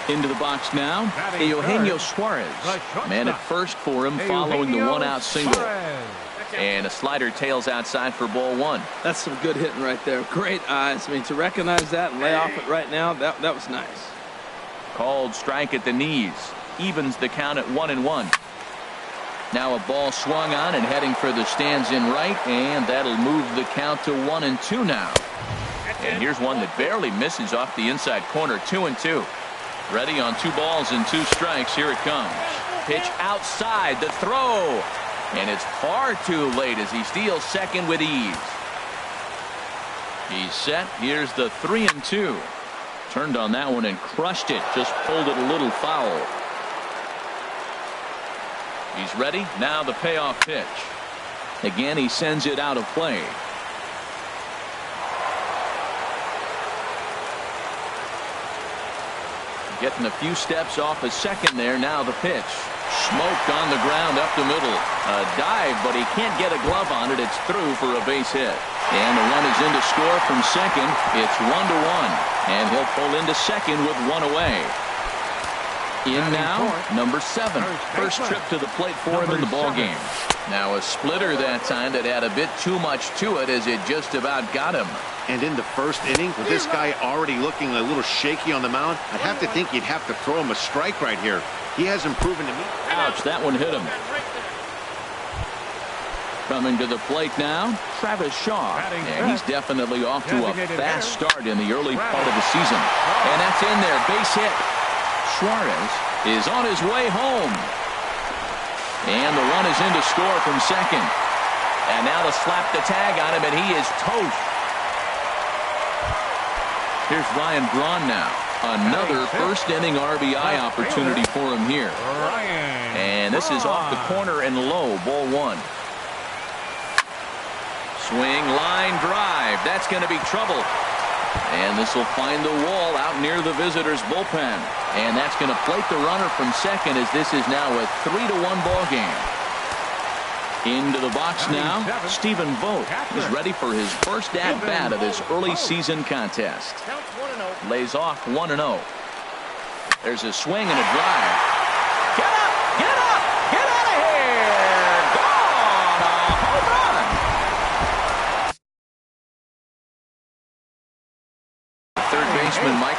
Into the box now, Eugenio Suarez. Man at first for him following the 1-out single. And a slider tails outside for ball one. That's some good hitting right there. Great eyes. I mean, to recognize that and lay off it right now, that was nice. Called strike at the knees. Evens the count at 1-1. Now a ball swung on and heading for the stands in right, and that'll move the count to 1-2 now. And here's one that barely misses off the inside corner, 2-2. Ready on 2 balls and 2 strikes. Here it comes. Pitch outside, the throw. And it's far too late as he steals second with ease. He's set. Here's the 3-2. Turned on that one and crushed it. Just pulled it a little foul. He's ready. Now the payoff pitch. Again, he sends it out of play. Getting a few steps off a second there. Now the pitch. Smoked on the ground up the middle. A dive, but he can't get a glove on it. It's through for a base hit. And the run is in to score from second. It's 1-1. And he'll pull into second with 1 away. In now, number 7. First trip to the plate for him in the ballgame. Now a splitter that time that had a bit too much to it as it just about got him. And in the first inning, with this guy already looking a little shaky on the mound, I'd have to think you'd have to throw him a strike right here. He hasn't proven to me. Ouch, that one hit him. Coming to the plate now, Travis Shaw. And he's definitely off to a fast start in the early part of the season. And that's in there, base hit. Suarez is on his way home. And the run is in to score from second. And now to slap the tag on him, and he is toast. Here's Ryan Braun now. Another first inning RBI opportunity for him here. And this is off the corner and low, ball 1. Swing, line drive. That's going to be trouble. And this will find the wall out near the visitors' bullpen. And that's going to plate the runner from second as this is now a 3-1 ball game. Into the box now, Stephen Vogt is ready for his first at-bat of this early season contest. Lays off 1-0. There's a swing and a drive. Get up! Get up! Get out of here! Gone! A home run! Third baseman Mike.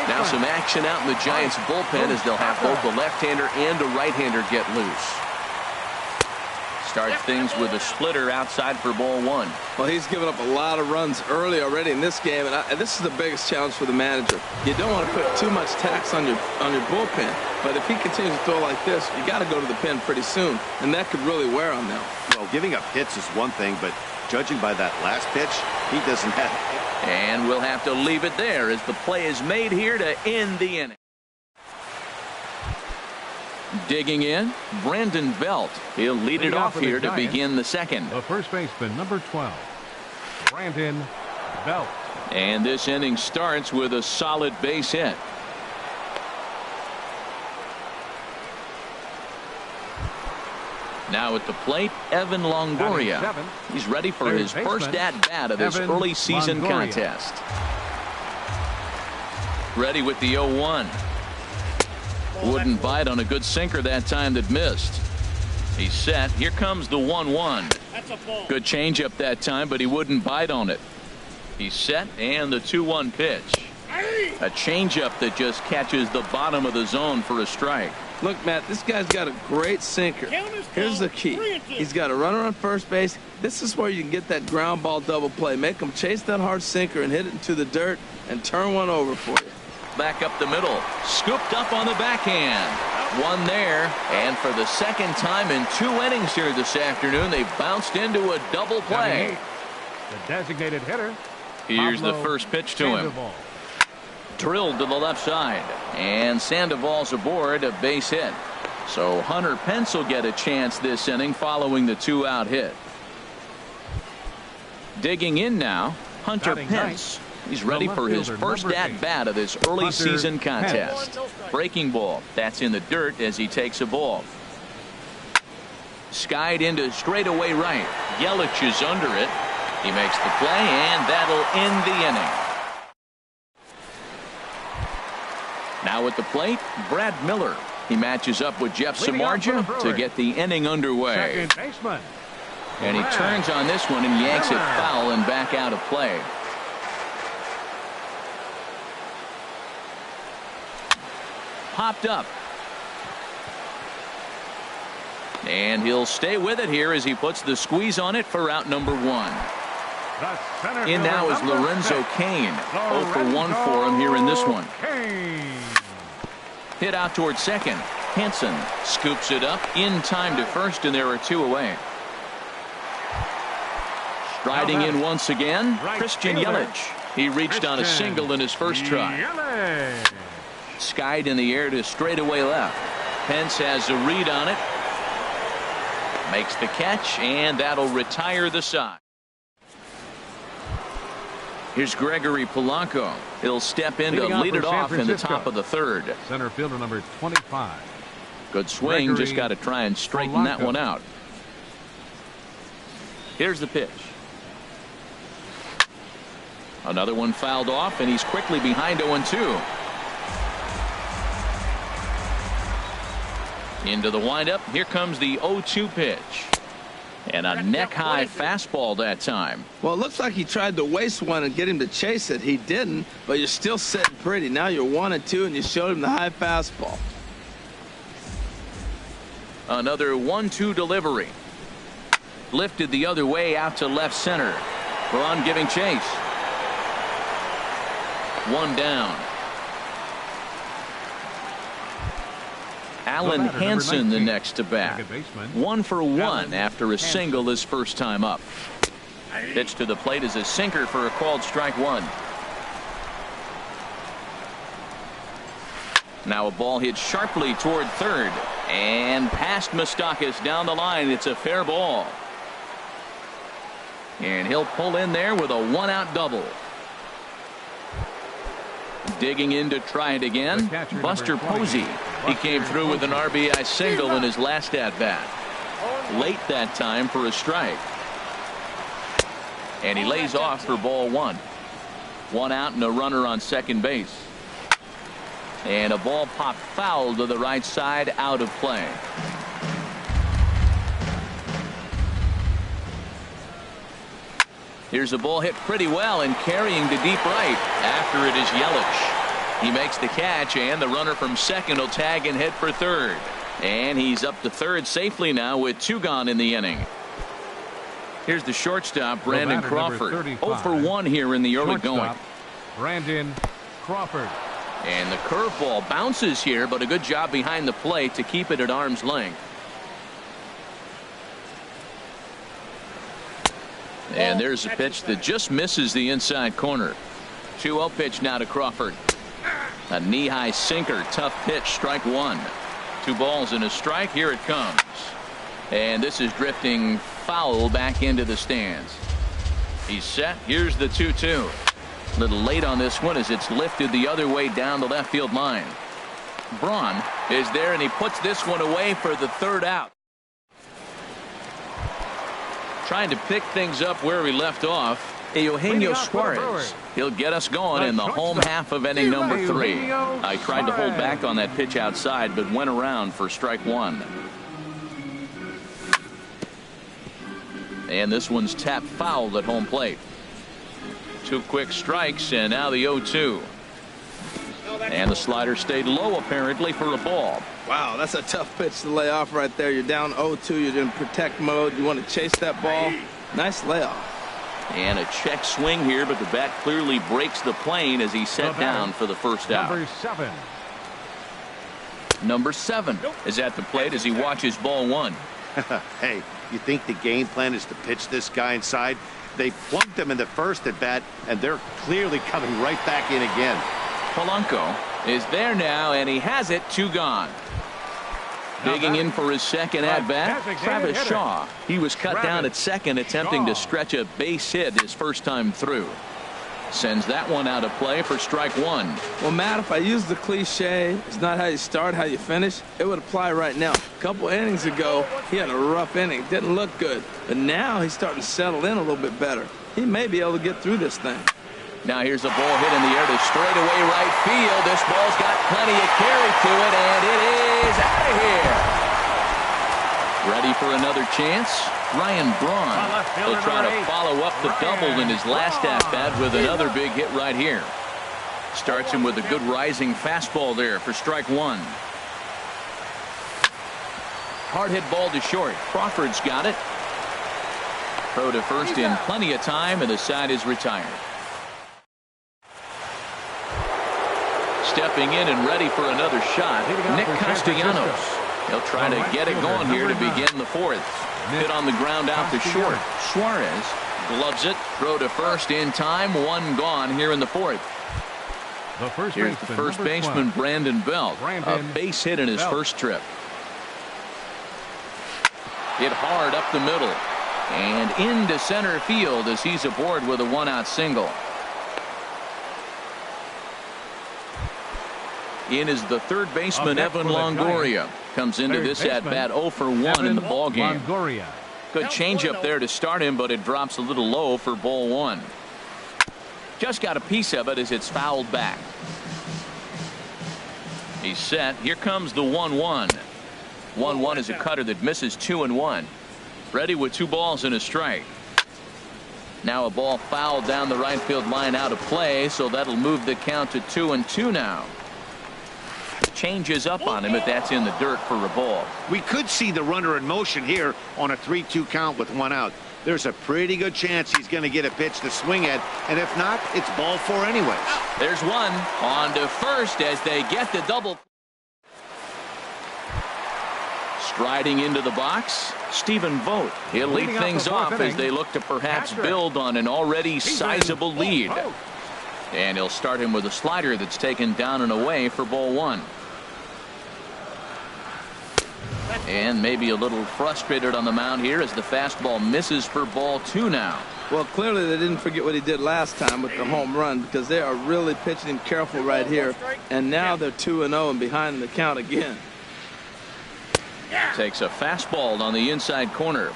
Now some action out in the Giants bullpen as they'll have both the left-hander and a right-hander get loose. Start things with a splitter outside for ball 1. Well, he's given up a lot of runs early already in this game, and this is the biggest challenge for the manager. You don't want to put too much tax on your bullpen, but if he continues to throw like this, you got to go to the pen pretty soon, and that could really wear on them. Well, giving up hits is one thing, but judging by that last pitch, he doesn't have it. And we'll have to leave it there as the play is made here to end the inning. Digging in, Brandon Belt. He'll lead it off here to begin the second. The first baseman, number 12, Brandon Belt. And this inning starts with a solid base hit. Now at the plate, Evan Longoria. He's ready for his first at-bat of this early season contest. Ready with the 0-1. Wouldn't bite on a good sinker that time that missed. He's set. Here comes the 1-1. Good changeup that time, but he wouldn't bite on it. He's set, and the 2-1 pitch. A changeup that just catches the bottom of the zone for a strike. Look, Matt, this guy's got a great sinker. Here's the key. He's got a runner on first base. This is where you can get that ground ball double play. Make him chase that hard sinker and hit it into the dirt and turn one over for you. Back up the middle. Scooped up on the backhand. One there. And for the second time in 2 innings here this afternoon, they bounced into a double play. The designated hitter. Here's the first pitch to him. Drilled to the left side. And Sandoval's aboard, a base hit. So Hunter Pence will get a chance this inning following the 2-out hit. Digging in now, Hunter Pence. He's ready for his first at-bat of this early season contest. Breaking ball. That's in the dirt as he takes a ball. Skied into straightaway right. Yelich is under it. He makes the play, and that'll end the inning. Now at the plate, Brad Miller. He matches up with Jeff Samardzija to get the inning underway. And he turns on this one and yanks it foul and back out of play. Popped up. And he'll stay with it here as he puts the squeeze on it for out number 1. In now is Lorenzo Cain. 0 for 1 for him here in this one. Hit out towards second. Hansen scoops it up in time to first, and there are 2 away. Striding in once again, Christian Yelich. He reached on a single in his first try. Skied in the air to straightaway left. Pence has a read on it. Makes the catch, and that'll retire the side. Here's Gregory Polanco. He'll step in to lead it off in the top of the third. Center fielder number 25. Good swing. Just got to try and straighten that one out. Here's the pitch. Another one fouled off, and he's quickly behind 0-2. Into the windup. Here comes the 0-2 pitch. And a neck-high fastball that time. Well, it looks like he tried to waste one and get him to chase it. He didn't, but you're still sitting pretty. Now you're 1-2, and you showed him the high fastball. Another 1-2 delivery. Lifted the other way out to left center. Braun giving chase. One down. Alan Hansen the next to bat. 1 for 1 after a single his first time up. Pitch to the plate is a sinker for a called strike one. Now a ball hit sharply toward third and past Moustakas down the line. It's a fair ball. And he'll pull in there with a 1-out double. Digging in to try it again, Buster Posey. He came through with an RBI single in his last at-bat. Late that time for a strike. And he lays off for ball one. 1 out and a runner on second base. And a ball popped foul to the right side, out of play. Here's a ball hit pretty well and carrying to deep right. After it is Yelich. He makes the catch, and the runner from second will tag and head for third. And he's up to third safely now with 2 gone in the inning. Here's the shortstop, Brandon Crawford. 0 for 1 here in the early going. Brandon Crawford. And the curveball bounces here, but a good job behind the plate to keep it at arm's length. And there's a pitch that just misses the inside corner. 2-0 pitch now to Crawford. A knee-high sinker, tough pitch, strike one. 2 balls and a strike. Here it comes. And this is drifting foul back into the stands. He's set. Here's the 2-2. A little late on this one as it's lifted the other way down the left field line. Braun is there, and he puts this one away for the 3rd out. Trying to pick things up where we left off. Eugenio Suarez. He'll get us going in the home half of inning number 3. I tried to hold back on that pitch outside, but went around for strike one. And this one's tapped foul at home plate. 2 quick strikes, and now the 0-2. And the slider stayed low apparently for a ball. Wow, that's a tough pitch to lay off right there. You're down 0-2. You're in protect mode. You want to chase that ball. Nice layoff. And a check swing here, but the bat clearly breaks the plane as he's set down for the first out. Number 7 is at the plate as he watches ball one. Hey, you think the game plan is to pitch this guy inside? They plunked him in the first at bat, and they're clearly coming right back in again. Polanco is there now, and he has it. 2 gone. Digging in for his second at bat, Travis Shaw. He was cut down at second, attempting to stretch a base hit his first time through. Sends that one out of play for strike one. Well, Matt, if I use the cliche, it's not how you start, how you finish, it would apply right now. A couple innings ago, he had a rough inning. Didn't look good. But now he's starting to settle in a little bit better. He may be able to get through this thing. Now here's a ball hit in the air to straightaway right field. This ball's got plenty of carry to it, and it is out of here. Ready for another chance? Ryan Braun will try to follow up the double in his last at-bat with another big hit right here. Starts him with a good rising fastball there for strike one. Hard hit ball to short. Crawford's got it. Throw to first in plenty of time, and the side is retired. Stepping in and ready for another shot, Nick Castellanos. He'll try to get it going here to begin the 4th. Hit on the ground out to short. Suarez gloves it. Throw to first in time. 1 gone here in the 4th. Here's the first baseman, Brandon Belt. A base hit in his first trip. Hit hard up the middle. And into center field as he's aboard with a 1-out single. In is the third baseman, Evan Longoria. Comes into this at-bat 0 for 1 in the ballgame. Good changeup there to start him, but it drops a little low for ball one. Just got a piece of it as it's fouled back. He's set. Here comes the 1-1. 1-1 is a cutter that misses 2-1. Ready with 2 balls and a strike. Now a ball fouled down the right field line out of play, so that'll move the count to 2-2 now. Changes up on him, but that's in the dirt for a ball. We could see the runner in motion here on a 3-2 count with 1 out. There's a pretty good chance he's going to get a pitch to swing at, and if not, it's ball 4 anyways. There's one on to first as they get the double. Striding into the box, Stephen Vogt. He'll lead things off as they look to perhaps build on an already sizable lead. And he'll start him with a slider that's taken down and away for ball 1. And maybe a little frustrated on the mound here as the fastball misses for ball 2 now. Well, clearly they didn't forget what he did last time with the home run, because they are really pitching him careful right here. And now they're 2-0 and behind in the count again. Takes a fastball on the inside corner.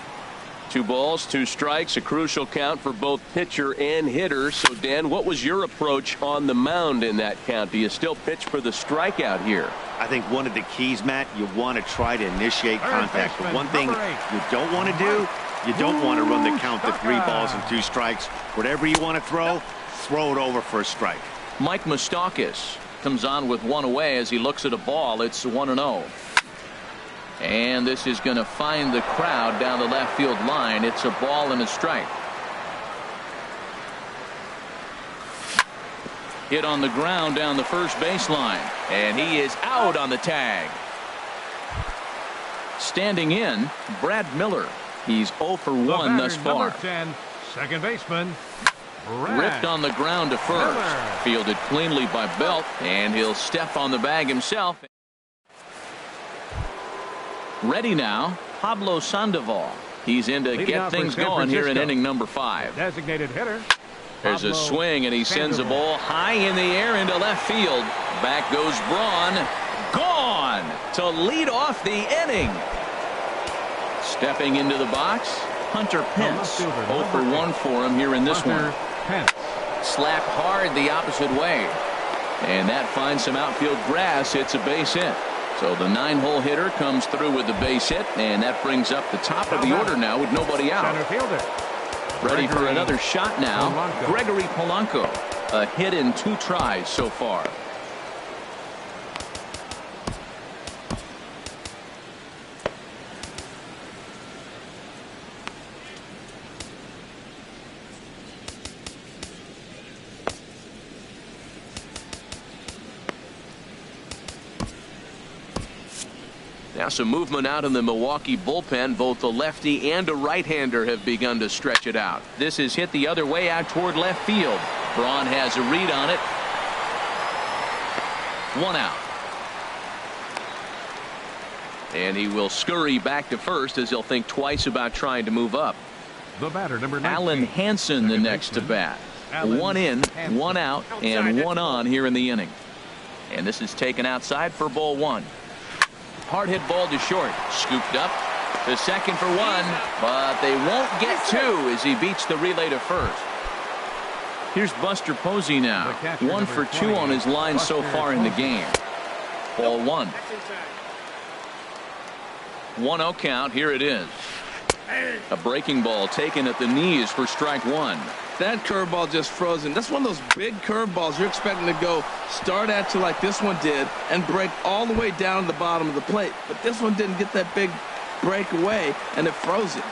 2 balls, 2 strikes, a crucial count for both pitcher and hitter. So, Dan, what was your approach on the mound in that count? Do you still pitch for the strikeout here? I think one of the keys, Matt, you want to try to initiate contact. The one thing you don't want to do, you don't want to run the count to 3 balls and 2 strikes. Whatever you want to throw it over for a strike. Mike Moustakas comes on with 1 away as he looks at a ball. It's 1-0. And this is going to find the crowd down the left field line. It's a ball and a strike. Hit on the ground down the first baseline. And he is out on the tag. Standing in, Brad Miller. He's 0 for 1 thus far. Number 10, second baseman. Ripped on the ground to first. Fielded cleanly by Belt. And he'll step on the bag himself. Ready now, Pablo Sandoval. He's in to get things going here in inning number 5. Designated hitter. There's a swing, and he sends a ball high in the air into left field. Back goes Braun. Gone to lead off the inning. Stepping into the box, Hunter Pence. 0 for 1 for him here in this one. Slapped hard the opposite way. And that finds some outfield grass. It's a base hit. So the 9-hole hitter comes through with the base hit, and that brings up the top of the order now with nobody out. Ready for another shot now. Gregory Polanco. A hit in 2 tries so far. Now some movement out in the Milwaukee bullpen. Both the lefty and a right-hander have begun to stretch it out. This is hit the other way out toward left field. Braun has a read on it. 1 out. And he will scurry back to first as he'll think twice about trying to move up. The batter, number 19. Alan Hansen, the next to bat. 1 in, 1 out, and 1 on here in the inning. And this is taken outside for ball 1. Hard hit ball to short. Scooped up to second for 1, but they won't get 2 as he beats the relay to first. Here's Buster Posey now. 1 for 2 on his line so far in the game. Ball 1. 1-0 count. Here it is. A breaking ball taken at the knees for strike 1. That curveball just frozen. That's one of those big curveballs you're expecting to go start at you like this one did and break all the way down to the bottom of the plate. But this one didn't get that big breakaway, and it froze it.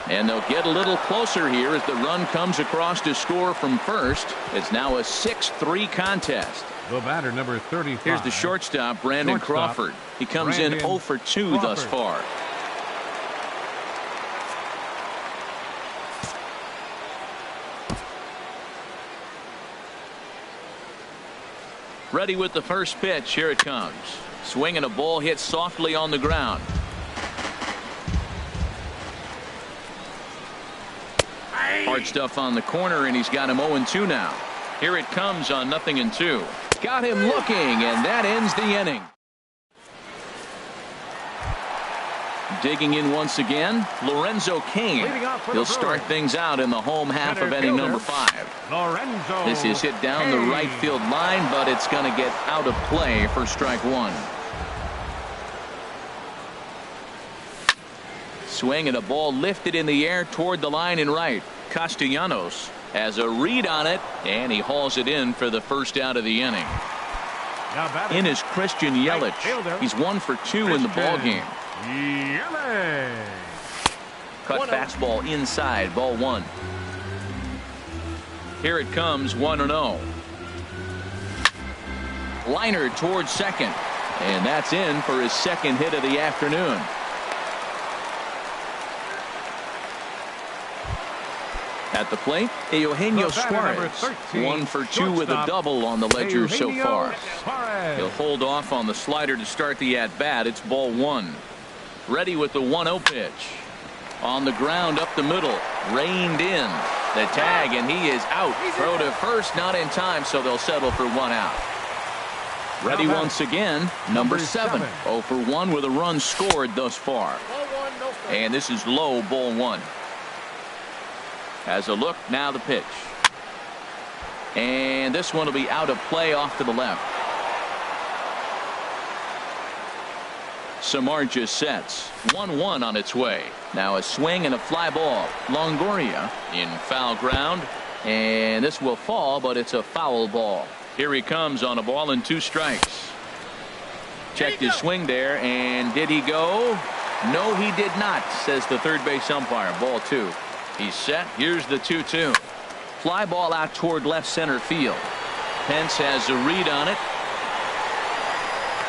And they'll get a little closer here as the run comes across to score from first. It's now a 6-3 contest. The batter, number 35. Here's the shortstop, Brandon Crawford. He comes in 0 for 2 thus far. Ready with the first pitch. Here it comes. Swing and a ball hit softly on the ground. Hard stuff on the corner, and he's got him 0-2 now. Here it comes on 0-2. Got him looking, and that ends the inning. Digging in once again, Lorenzo Cain. He'll start things out in the home half of inning number 5. This is hit down the right field line, but it's going to get out of play for strike 1. swing and a ball lifted in the air toward the line and right. Castellanos has a read on it, and he hauls it in for the first out of the inning. In is Christian Yelich. He's 1 for 2 in the ball game. Cut fastball inside, ball 1. Here it comes, 1-0. Liner towards second, and that's in for his second hit of the afternoon. At the plate, Eugenio Suarez, 1 for 2 with a double on the ledger so far. He'll hold off on the slider to start the at-bat. It's ball 1. Ready with the 1-0 pitch. On the ground up the middle, reined in. The tag, and he is out. Throw to first, not in time, so they'll settle for 1 out. Ready once again, number 7. 0 for 1 with a run scored thus far. And this is low, ball 1. Has a look, now the pitch. And this one will be out of play off to the left. Samardzija sets. 1-1 on its way. Now a swing and a fly ball. Longoria in foul ground. And this will fall, but it's a foul ball. Here he comes on a ball and 2 strikes. Checked his swing there, and did he go? No, he did not, says the third base umpire. Ball 2. He's set. Here's the 2-2. Fly ball out toward left center field. Pence has a read on it.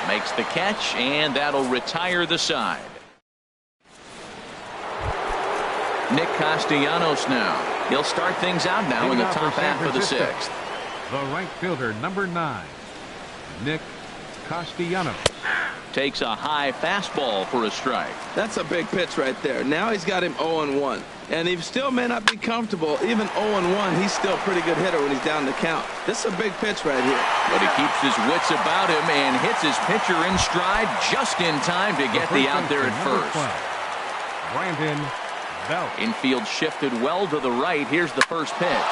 Makes the catch, and that'll retire the side. Nick Castellanos now. He'll start things out now in the top half of the 6th. The right fielder, number 9, Nick Castellanos. Takes a high fastball for a strike. That's a big pitch right there. Now he's got him 0-1. And he still may not be comfortable. Even 0-1, he's still a pretty good hitter when he's down the count. This is a big pitch right here. But he keeps his wits about him and hits his pitcher in stride just in time to get the out there at first. Brandon Belt. Infield shifted well to the right. Here's the first pitch.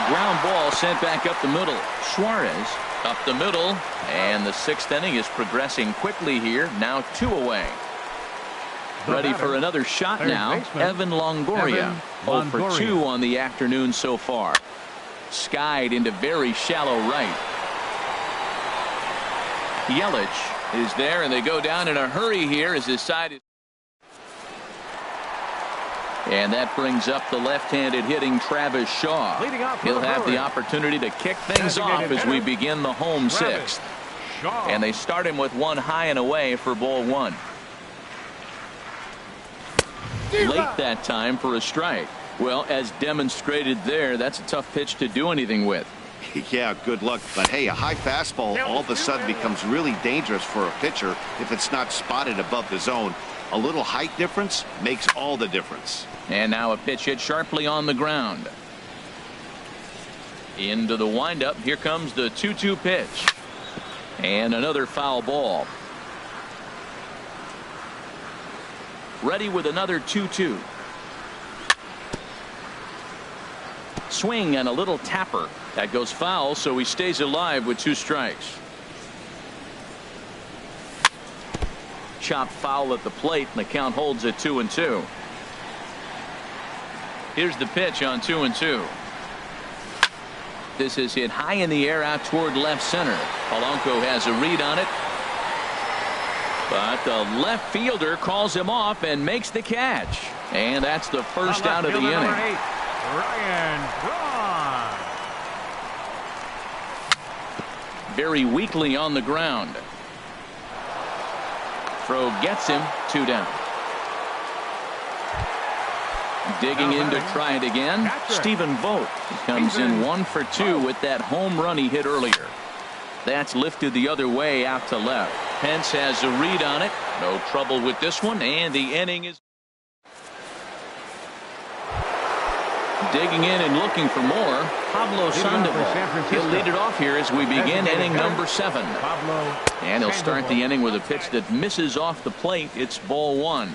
Ground ball sent back up the middle. Suarez up the middle, and the 6th inning is progressing quickly here. Now 2 away. Ready for another shot now. Evan Longoria. 0 for 2 on the afternoon so far. Skied into very shallow right. Yelich is there, and they go down in a hurry here as his side is. And that brings up the left-handed hitting Travis Shaw. He'll have the opportunity to kick things off as we begin the home 6th. And they start him with 1 high and away for ball 1. Late that time for a strike. Well, as demonstrated there, that's a tough pitch to do anything with. Yeah, good luck. But hey, a high fastball all of a sudden becomes really dangerous for a pitcher if it's not spotted above the zone. A little height difference makes all the difference. And now a pitch hit sharply on the ground. Into the windup. Here comes the 2-2 pitch. And another foul ball. Ready with another 2-2. Swing and a little tapper. That goes foul, so he stays alive with 2 strikes. Chop foul at the plate, and the count holds at 2-2. Here's the pitch on 2-2. This is hit high in the air out toward left center. Polanco has a read on it. But the left fielder calls him off and makes the catch. And that's the first out of the inning. Ryan Braun. Very weakly on the ground. Throw gets him. 2 down. Digging in to try it again. Stephen Vogt comes in 1 for 2 with that home run he hit earlier. That's lifted the other way out to left. Pence has a read on it. No trouble with this one, and the inning is digging in and looking for more. Pablo Sandoval. He'll lead it off here as we begin inning number 7. And he'll start the inning with a pitch that misses off the plate. It's ball 1.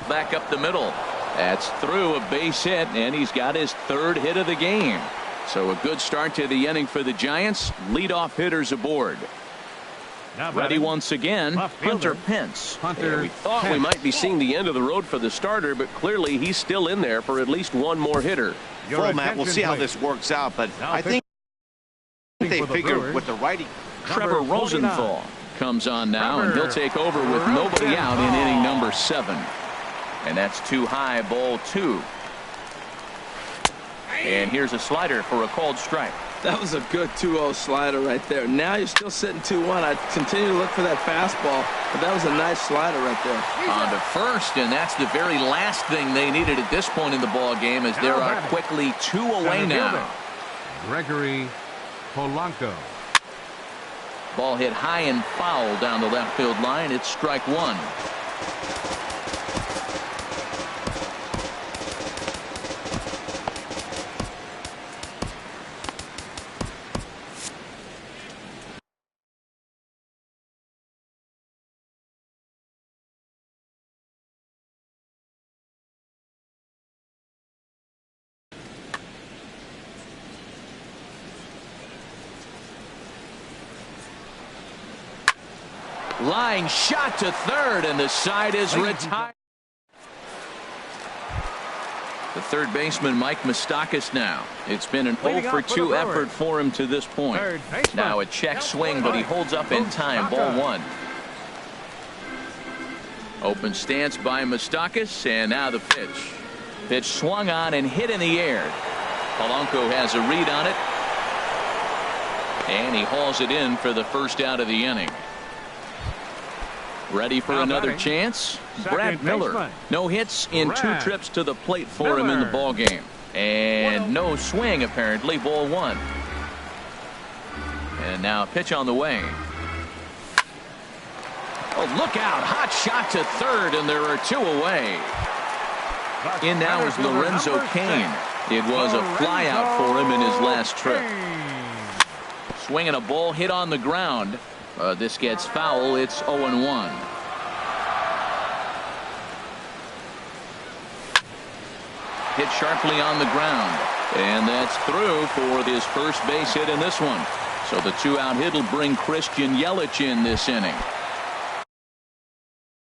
Back up the middle. That's through, a base hit, and he's got his 3rd hit of the game. So a good start to the inning for the Giants. Leadoff hitters aboard. Ready once again, Hunter Pence. Yeah, we thought we might be seeing the end of the road for the starter, but clearly he's still in there for at least one more hitter. Full, Matt, we'll see how this works out, but I think they figure with the righty. Trevor Rosenthal comes on now, and he'll take over with nobody out in inning number 7. And that's too high, ball 2. And here's a slider for a called strike. That was a good 2-0 slider right there. Now you're still sitting 2-1. I'd continue to look for that fastball, but that was a nice slider right there. On to first, and that's the very last thing they needed at this point in the ball game, as there are quickly 2 away now. Gregory Polanco. Ball hit high and foul down the left field line. It's strike 1. Line shot to third, and the side is retired. The third baseman, Mike Moustakas, now. It's been an 0-for-2 effort for him to this point. Now a check swing, but he holds up in time. Ball 1. Open stance by Moustakas, and now the pitch. Pitch swung on and hit in the air. Polanco has a read on it, and he hauls it in for the first out of the inning. Ready for another chance? Brad Miller. No hits in 2 trips to the plate for him in the ball game. And no swing, apparently. Ball 1. And now a pitch on the way. Oh, look out. Hot shot to third, and there are 2 away. In now is Lorenzo Cain. It was a fly out for him in his last trip. Swinging a ball hit on the ground. This gets foul. It's 0-1. Hit sharply on the ground, and that's through for his first base hit in this one. So the 2-out hit will bring Christian Yelich in this inning.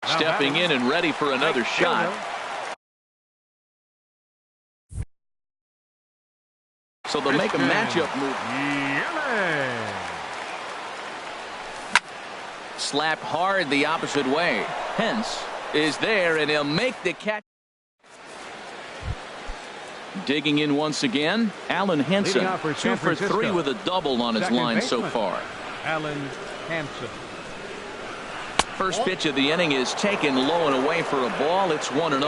Stepping in and ready for another shot. So they'll make a matchup move. Slapped hard the opposite way. Pence is there, and he'll make the catch. Digging in once again, Alan Hansen. 2 for 3 with a double on his line so far. Alan Hansen. First pitch of the inning is taken low and away for a ball. It's 1-0.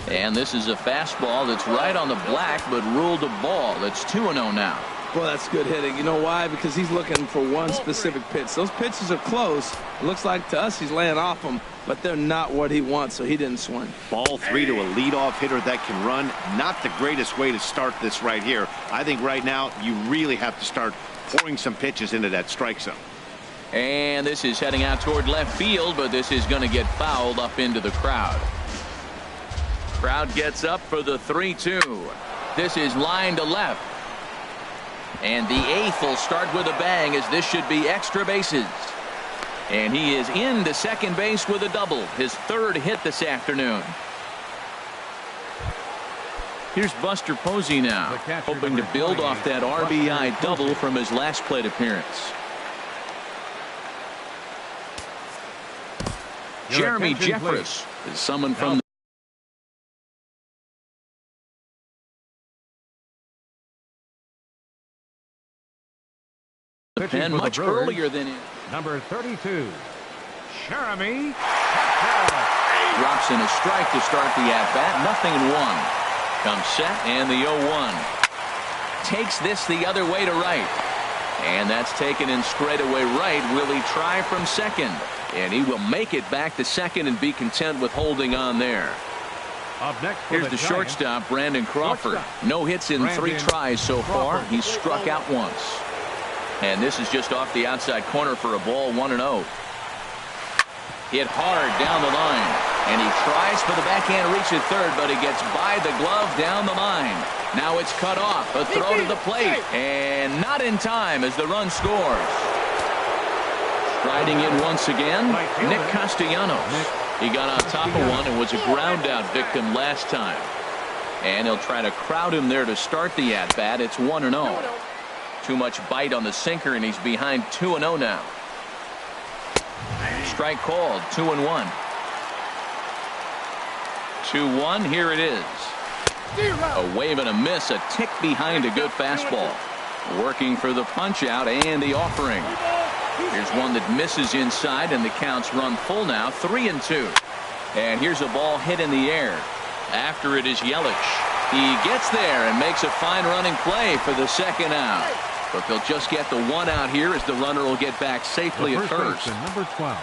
And this is a fastball that's right on the black, but ruled a ball. It's 2-0 now. Well, that's good hitting. You know why? Because he's looking for one specific pitch. Those pitches are close. It looks like to us he's laying off them, but they're not what he wants, so he didn't swing. Ball 3 to a leadoff hitter that can run. Not the greatest way to start this right here. I think right now you really have to start pouring some pitches into that strike zone. And this is heading out toward left field, but this is going to get fouled up into the crowd. Crowd gets up for the 3-2. This is line to left. And the 8th will start with a bang, as this should be extra bases. And he is into second base with a double. His 3rd hit this afternoon. Here's Buster Posey now, hoping to build off that RBI double from his last plate appearance. Jeremy Jeffress is summoned from the pen much earlier than him. Number 32, Jeremy. Drops in a strike to start the at-bat. 0-1. Comes set, and the 0-1. Takes this the other way to right. And that's taken in straightaway right. Will he try from second? And he will make it back to second and be content with holding on there. Up next, here's the shortstop, Brandon Crawford. No hits in 3 tries so far. He's struck out once. And this is just off the outside corner for a ball. 1-0. Hit hard down the line. And he tries for the backhand reach at third, but he gets by the glove down the line. Now it's cut off. A throw to the plate. And not in time as the run scores. Striding in once again, Nick Castellanos. He got on top of one and was a ground out victim last time. And he'll try to crowd him there to start the at-bat. It's 1-0. Too much bite on the sinker, and he's behind 2-0 now. Strike called, 2-1. 2-1, here it is. A wave and a miss, a tick behind a good fastball. Working for the punch out and the offering. Here's one that misses inside, and the count's run full now, 3-2. And here's a ball hit in the air. After it is Yelich. He gets there and makes a fine running play for the second out. But they'll just get the one out here as the runner will get back safely at first. Number 12.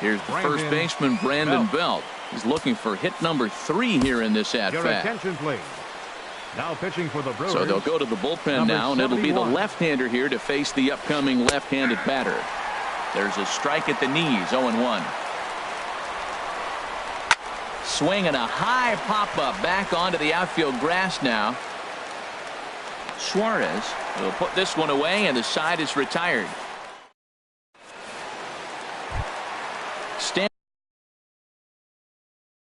Here's the first baseman, Brandon Belt. He's looking for hit number 3 here in this at-bat. Your attention, please. Now pitching for the Brewers. So they'll go to the bullpen now, and it'll be the left-hander here to face the upcoming left-handed batter. There's a strike at the knees, 0-1. Swing and a high pop-up back onto the outfield grass now. Suarez will put this one away, and the side is retired.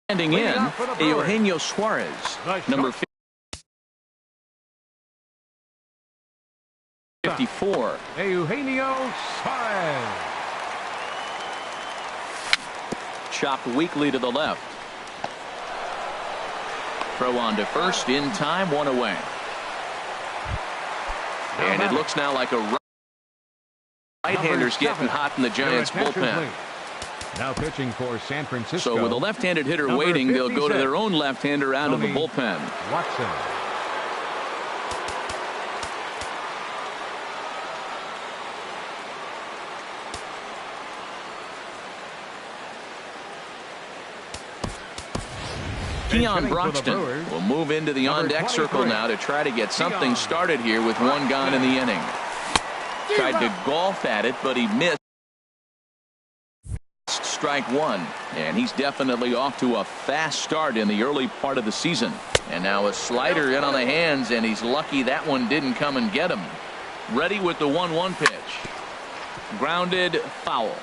Standing in, Eugenio Suarez, number 54. Eugenio Suarez. Chopped weakly to the left. Throw on to first in time, one away. And it looks now like a right-hander's getting hot in the Giants bullpen. Now pitching for San Francisco. So with a left-handed hitter waiting, they'll go to their own left-hander out of the bullpen. Watson. Keon Broxton will move into the on-deck circle now to try to get something started here with one gone in the inning. Tried to golf at it, but he missed. Strike one, and he's definitely off to a fast start in the early part of the season. And now a slider in on the hands, and he's lucky that one didn't come and get him. Ready with the 1-1 pitch. Grounded, foul.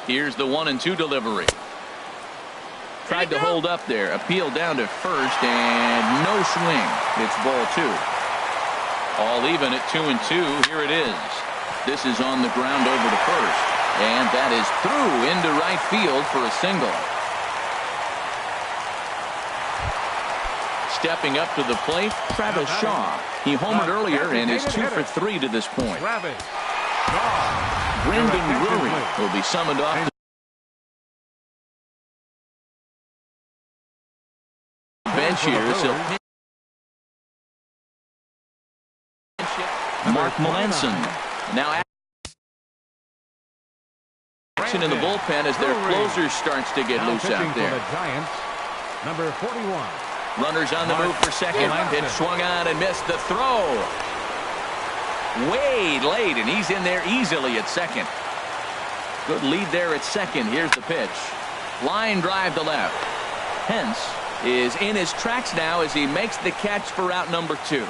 Here's the 1-2 delivery. Tried to hold up there. Appeal down to first, and no swing. It's ball 2. All even at 2-2. Here it is. This is on the ground over to first. And that is through into right field for a single. Stepping up to the plate, Travis Shaw. He homered earlier and is 2 for 3 to this point. Brendan Drury will be summoned off the bench here. So Mark Melanson now action in the bullpen as their closer starts to get loose out there. The Giants, number 41. Runners on the move for second. Pitch swung on and missed. The throw way late, and he's in there easily at second. Good lead there at second. Here's the pitch. Line drive to left. Hence is in his tracks now as he makes the catch for out number 2.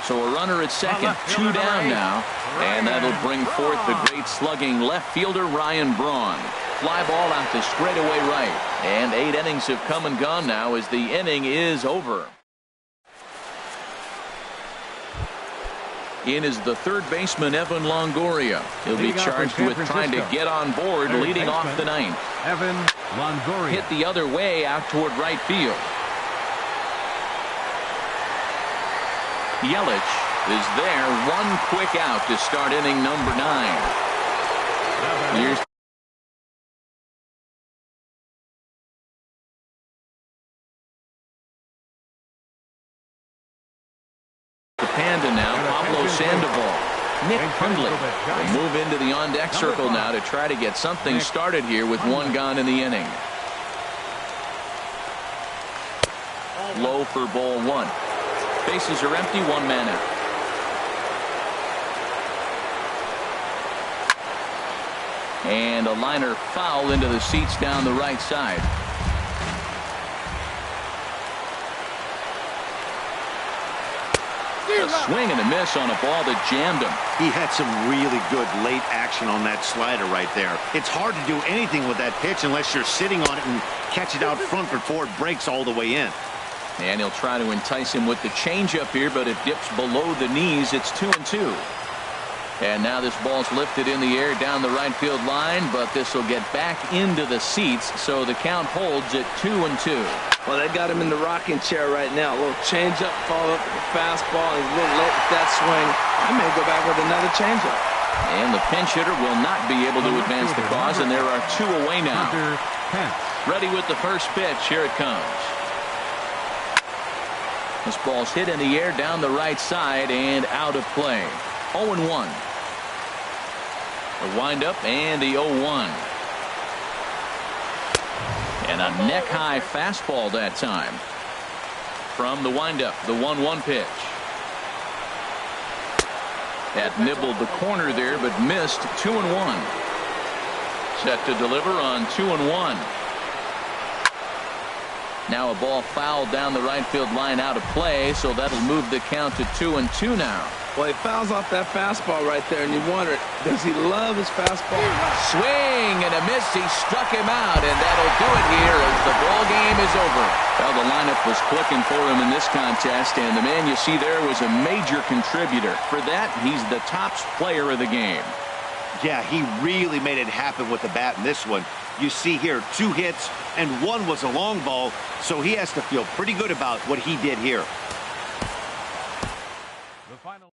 So a runner at second, 2 down now, and that'll bring forth the great slugging left fielder Ryan Braun. Fly ball out to straightaway right, and 8 innings have come and gone now as the inning is over. In is the third baseman Evan Longoria. He'll be charged with trying to get on board leading off the 9th. Evan Longoria hit the other way out toward right field. Yelich is there, one quick out to start inning number 9. Here's the Panda now, Pablo Sandoval. Nick Hundley will move into the on-deck circle now to try to get something started here with one gone in the inning. Low for ball 1. Bases are empty, 1 man out. And a liner foul into the seats down the right side. A swing and a miss on a ball that jammed him. He had some really good late action on that slider right there. It's hard to do anything with that pitch unless you're sitting on it and catch it out front before it breaks all the way in. And he'll try to entice him with the changeup here, but it dips below the knees. It's 2-2. And now this ball's lifted in the air down the right field line, but this will get back into the seats, so the count holds at 2-2. Well, they got him in the rocking chair right now. A little changeup, follow up with a fastball. He's a little late with that swing. I may go back with another changeup. And the pinch hitter will not be able to advance the cause, and there are 2 away now. Ready with the first pitch. Here it comes. This ball's hit in the air down the right side and out of play. 0-1. The windup and the 0-1. And a neck-high fastball that time. From the windup, the 1-1 pitch. That nibbled the corner there, but missed. 2-1. Set to deliver on 2-1. Now a ball fouled down the right field line out of play, so that'll move the count to 2-2 now. Well, he fouls off that fastball right there, and you wonder, does he love his fastball? Swing and a miss. He struck him out, and that'll do it here as the ball game is over. Well, the lineup was clicking for him in this contest, and the man you see there was a major contributor. For that, he's the top player of the game. Yeah, he really made it happen with the bat in this one. You see here 2 hits, and 1 was a long ball, so he has to feel pretty good about what he did here. The final.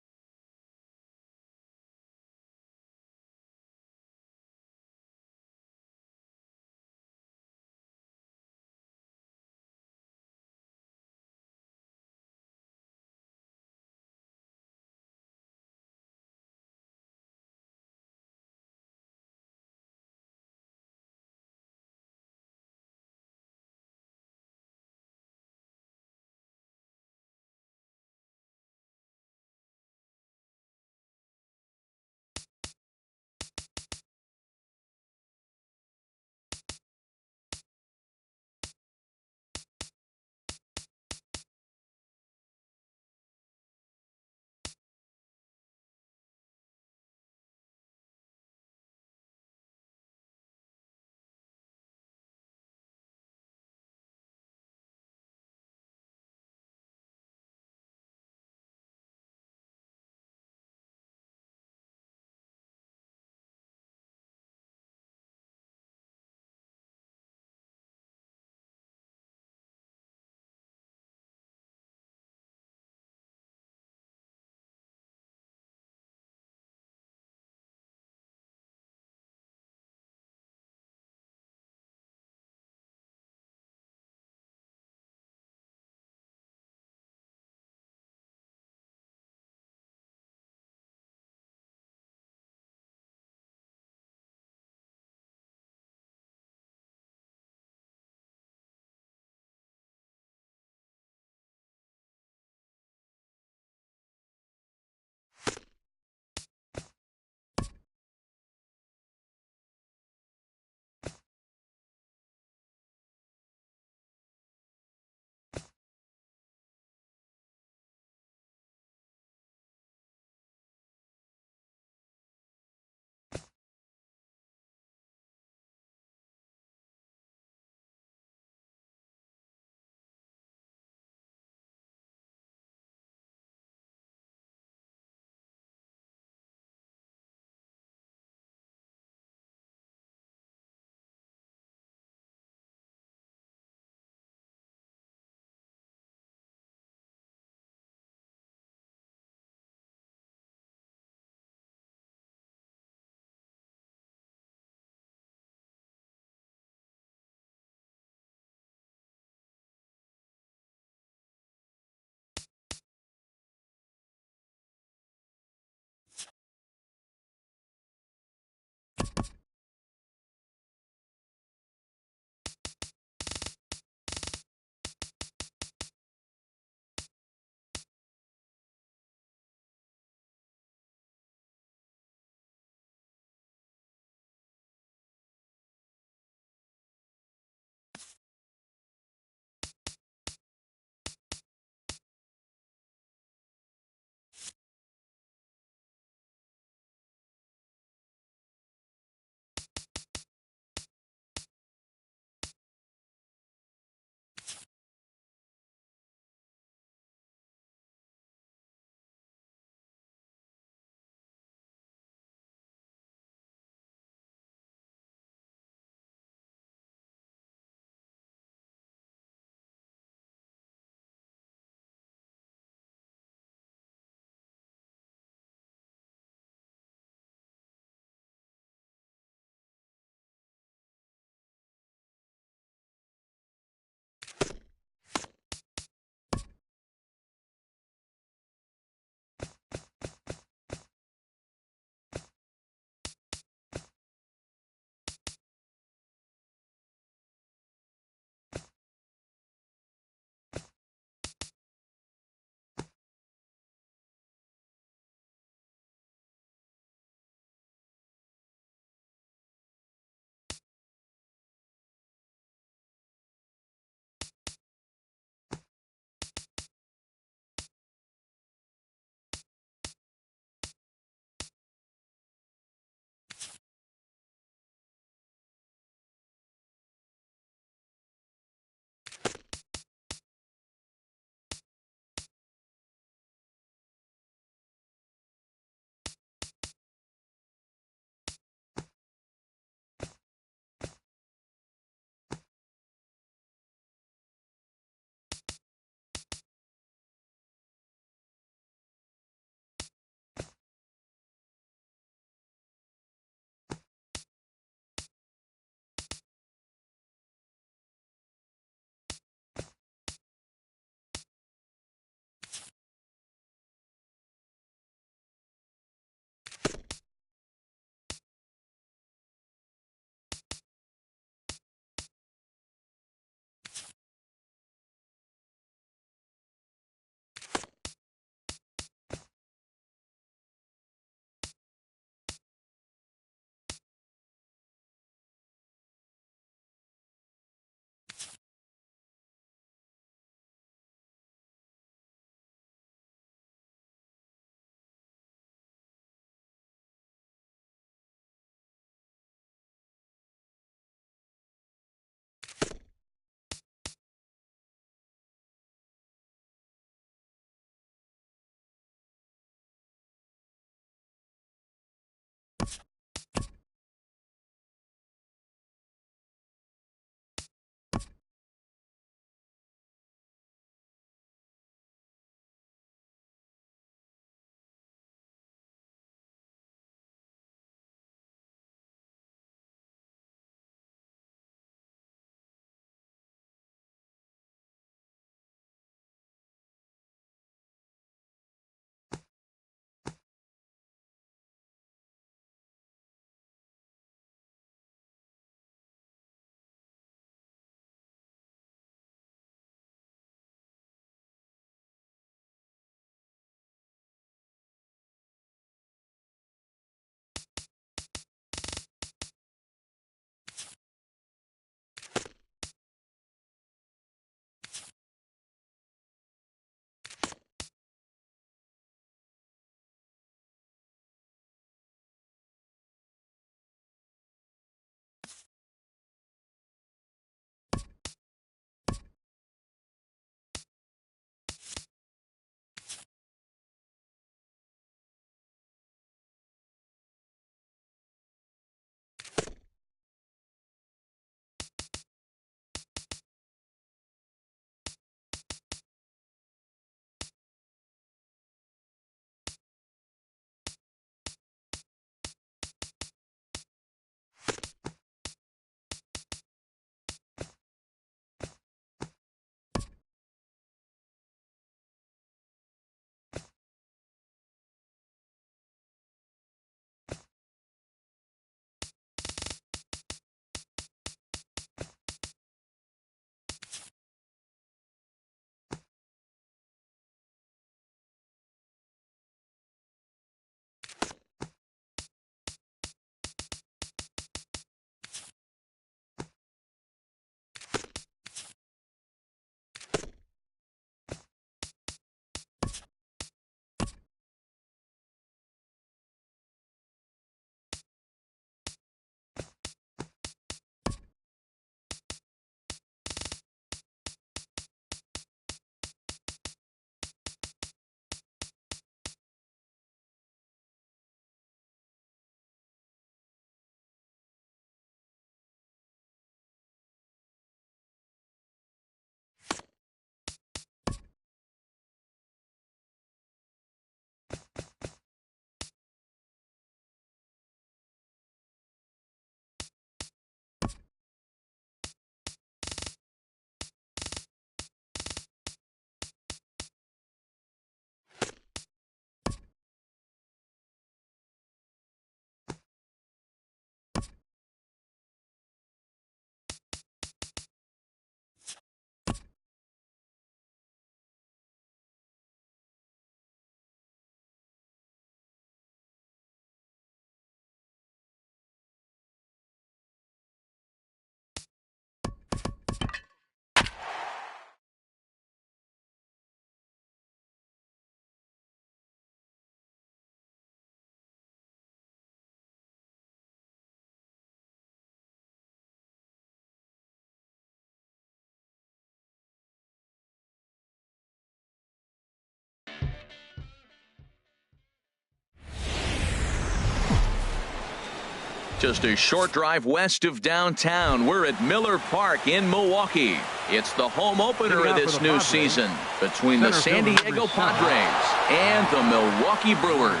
Just a short drive west of downtown. We're at Miller Park in Milwaukee. It's the home opener of this new season between the San Diego Padres and the Milwaukee Brewers.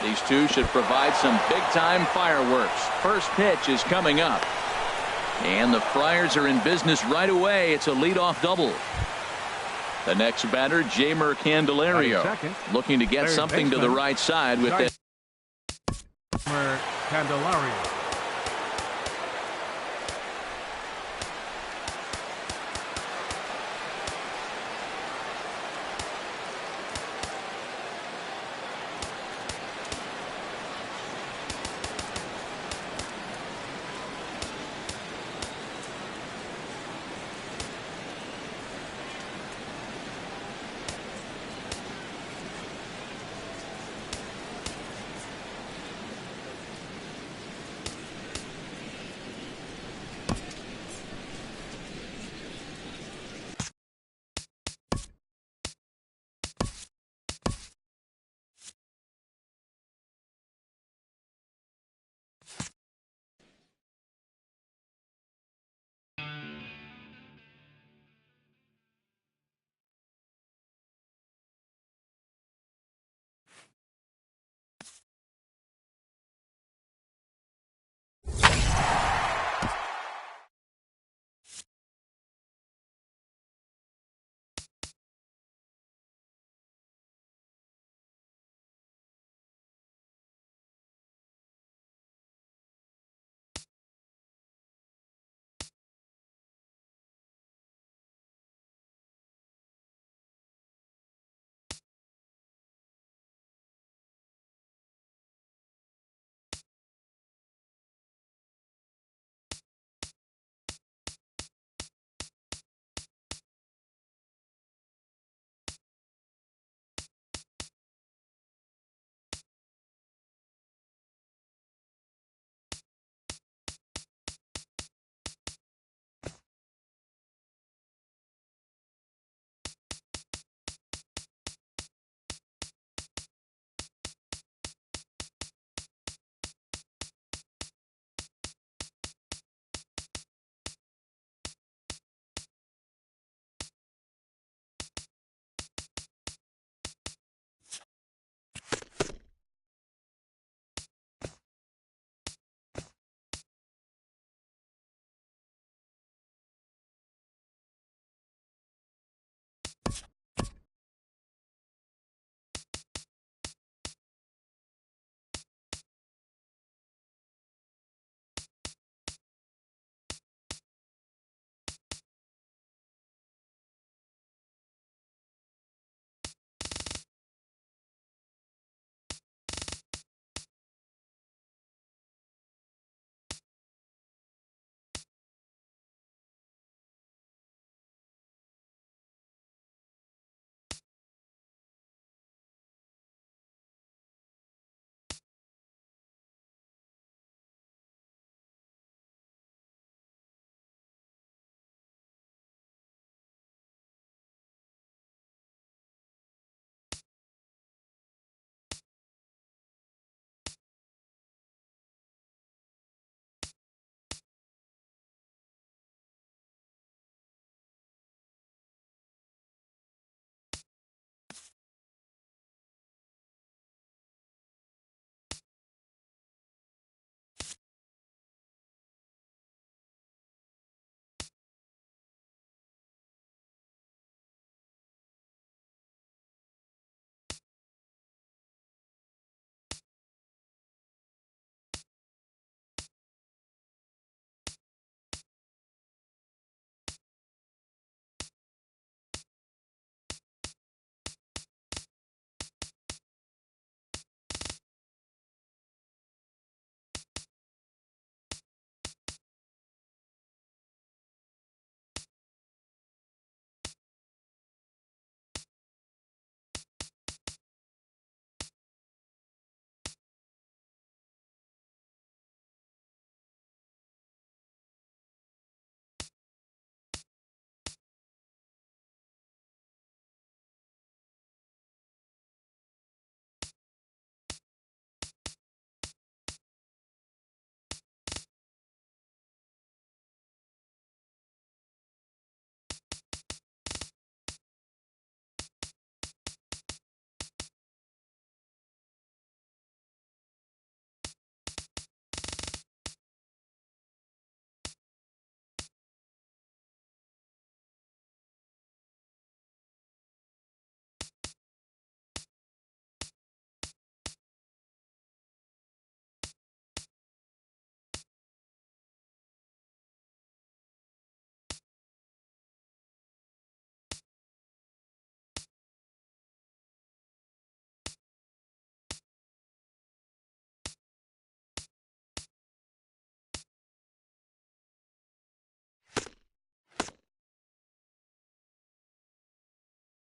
These two should provide some big-time fireworks. First pitch is coming up. And the Friars are in business right away. It's a leadoff double. The next batter, Jeimer Candelario, looking to get something to the right side with this. Candelario.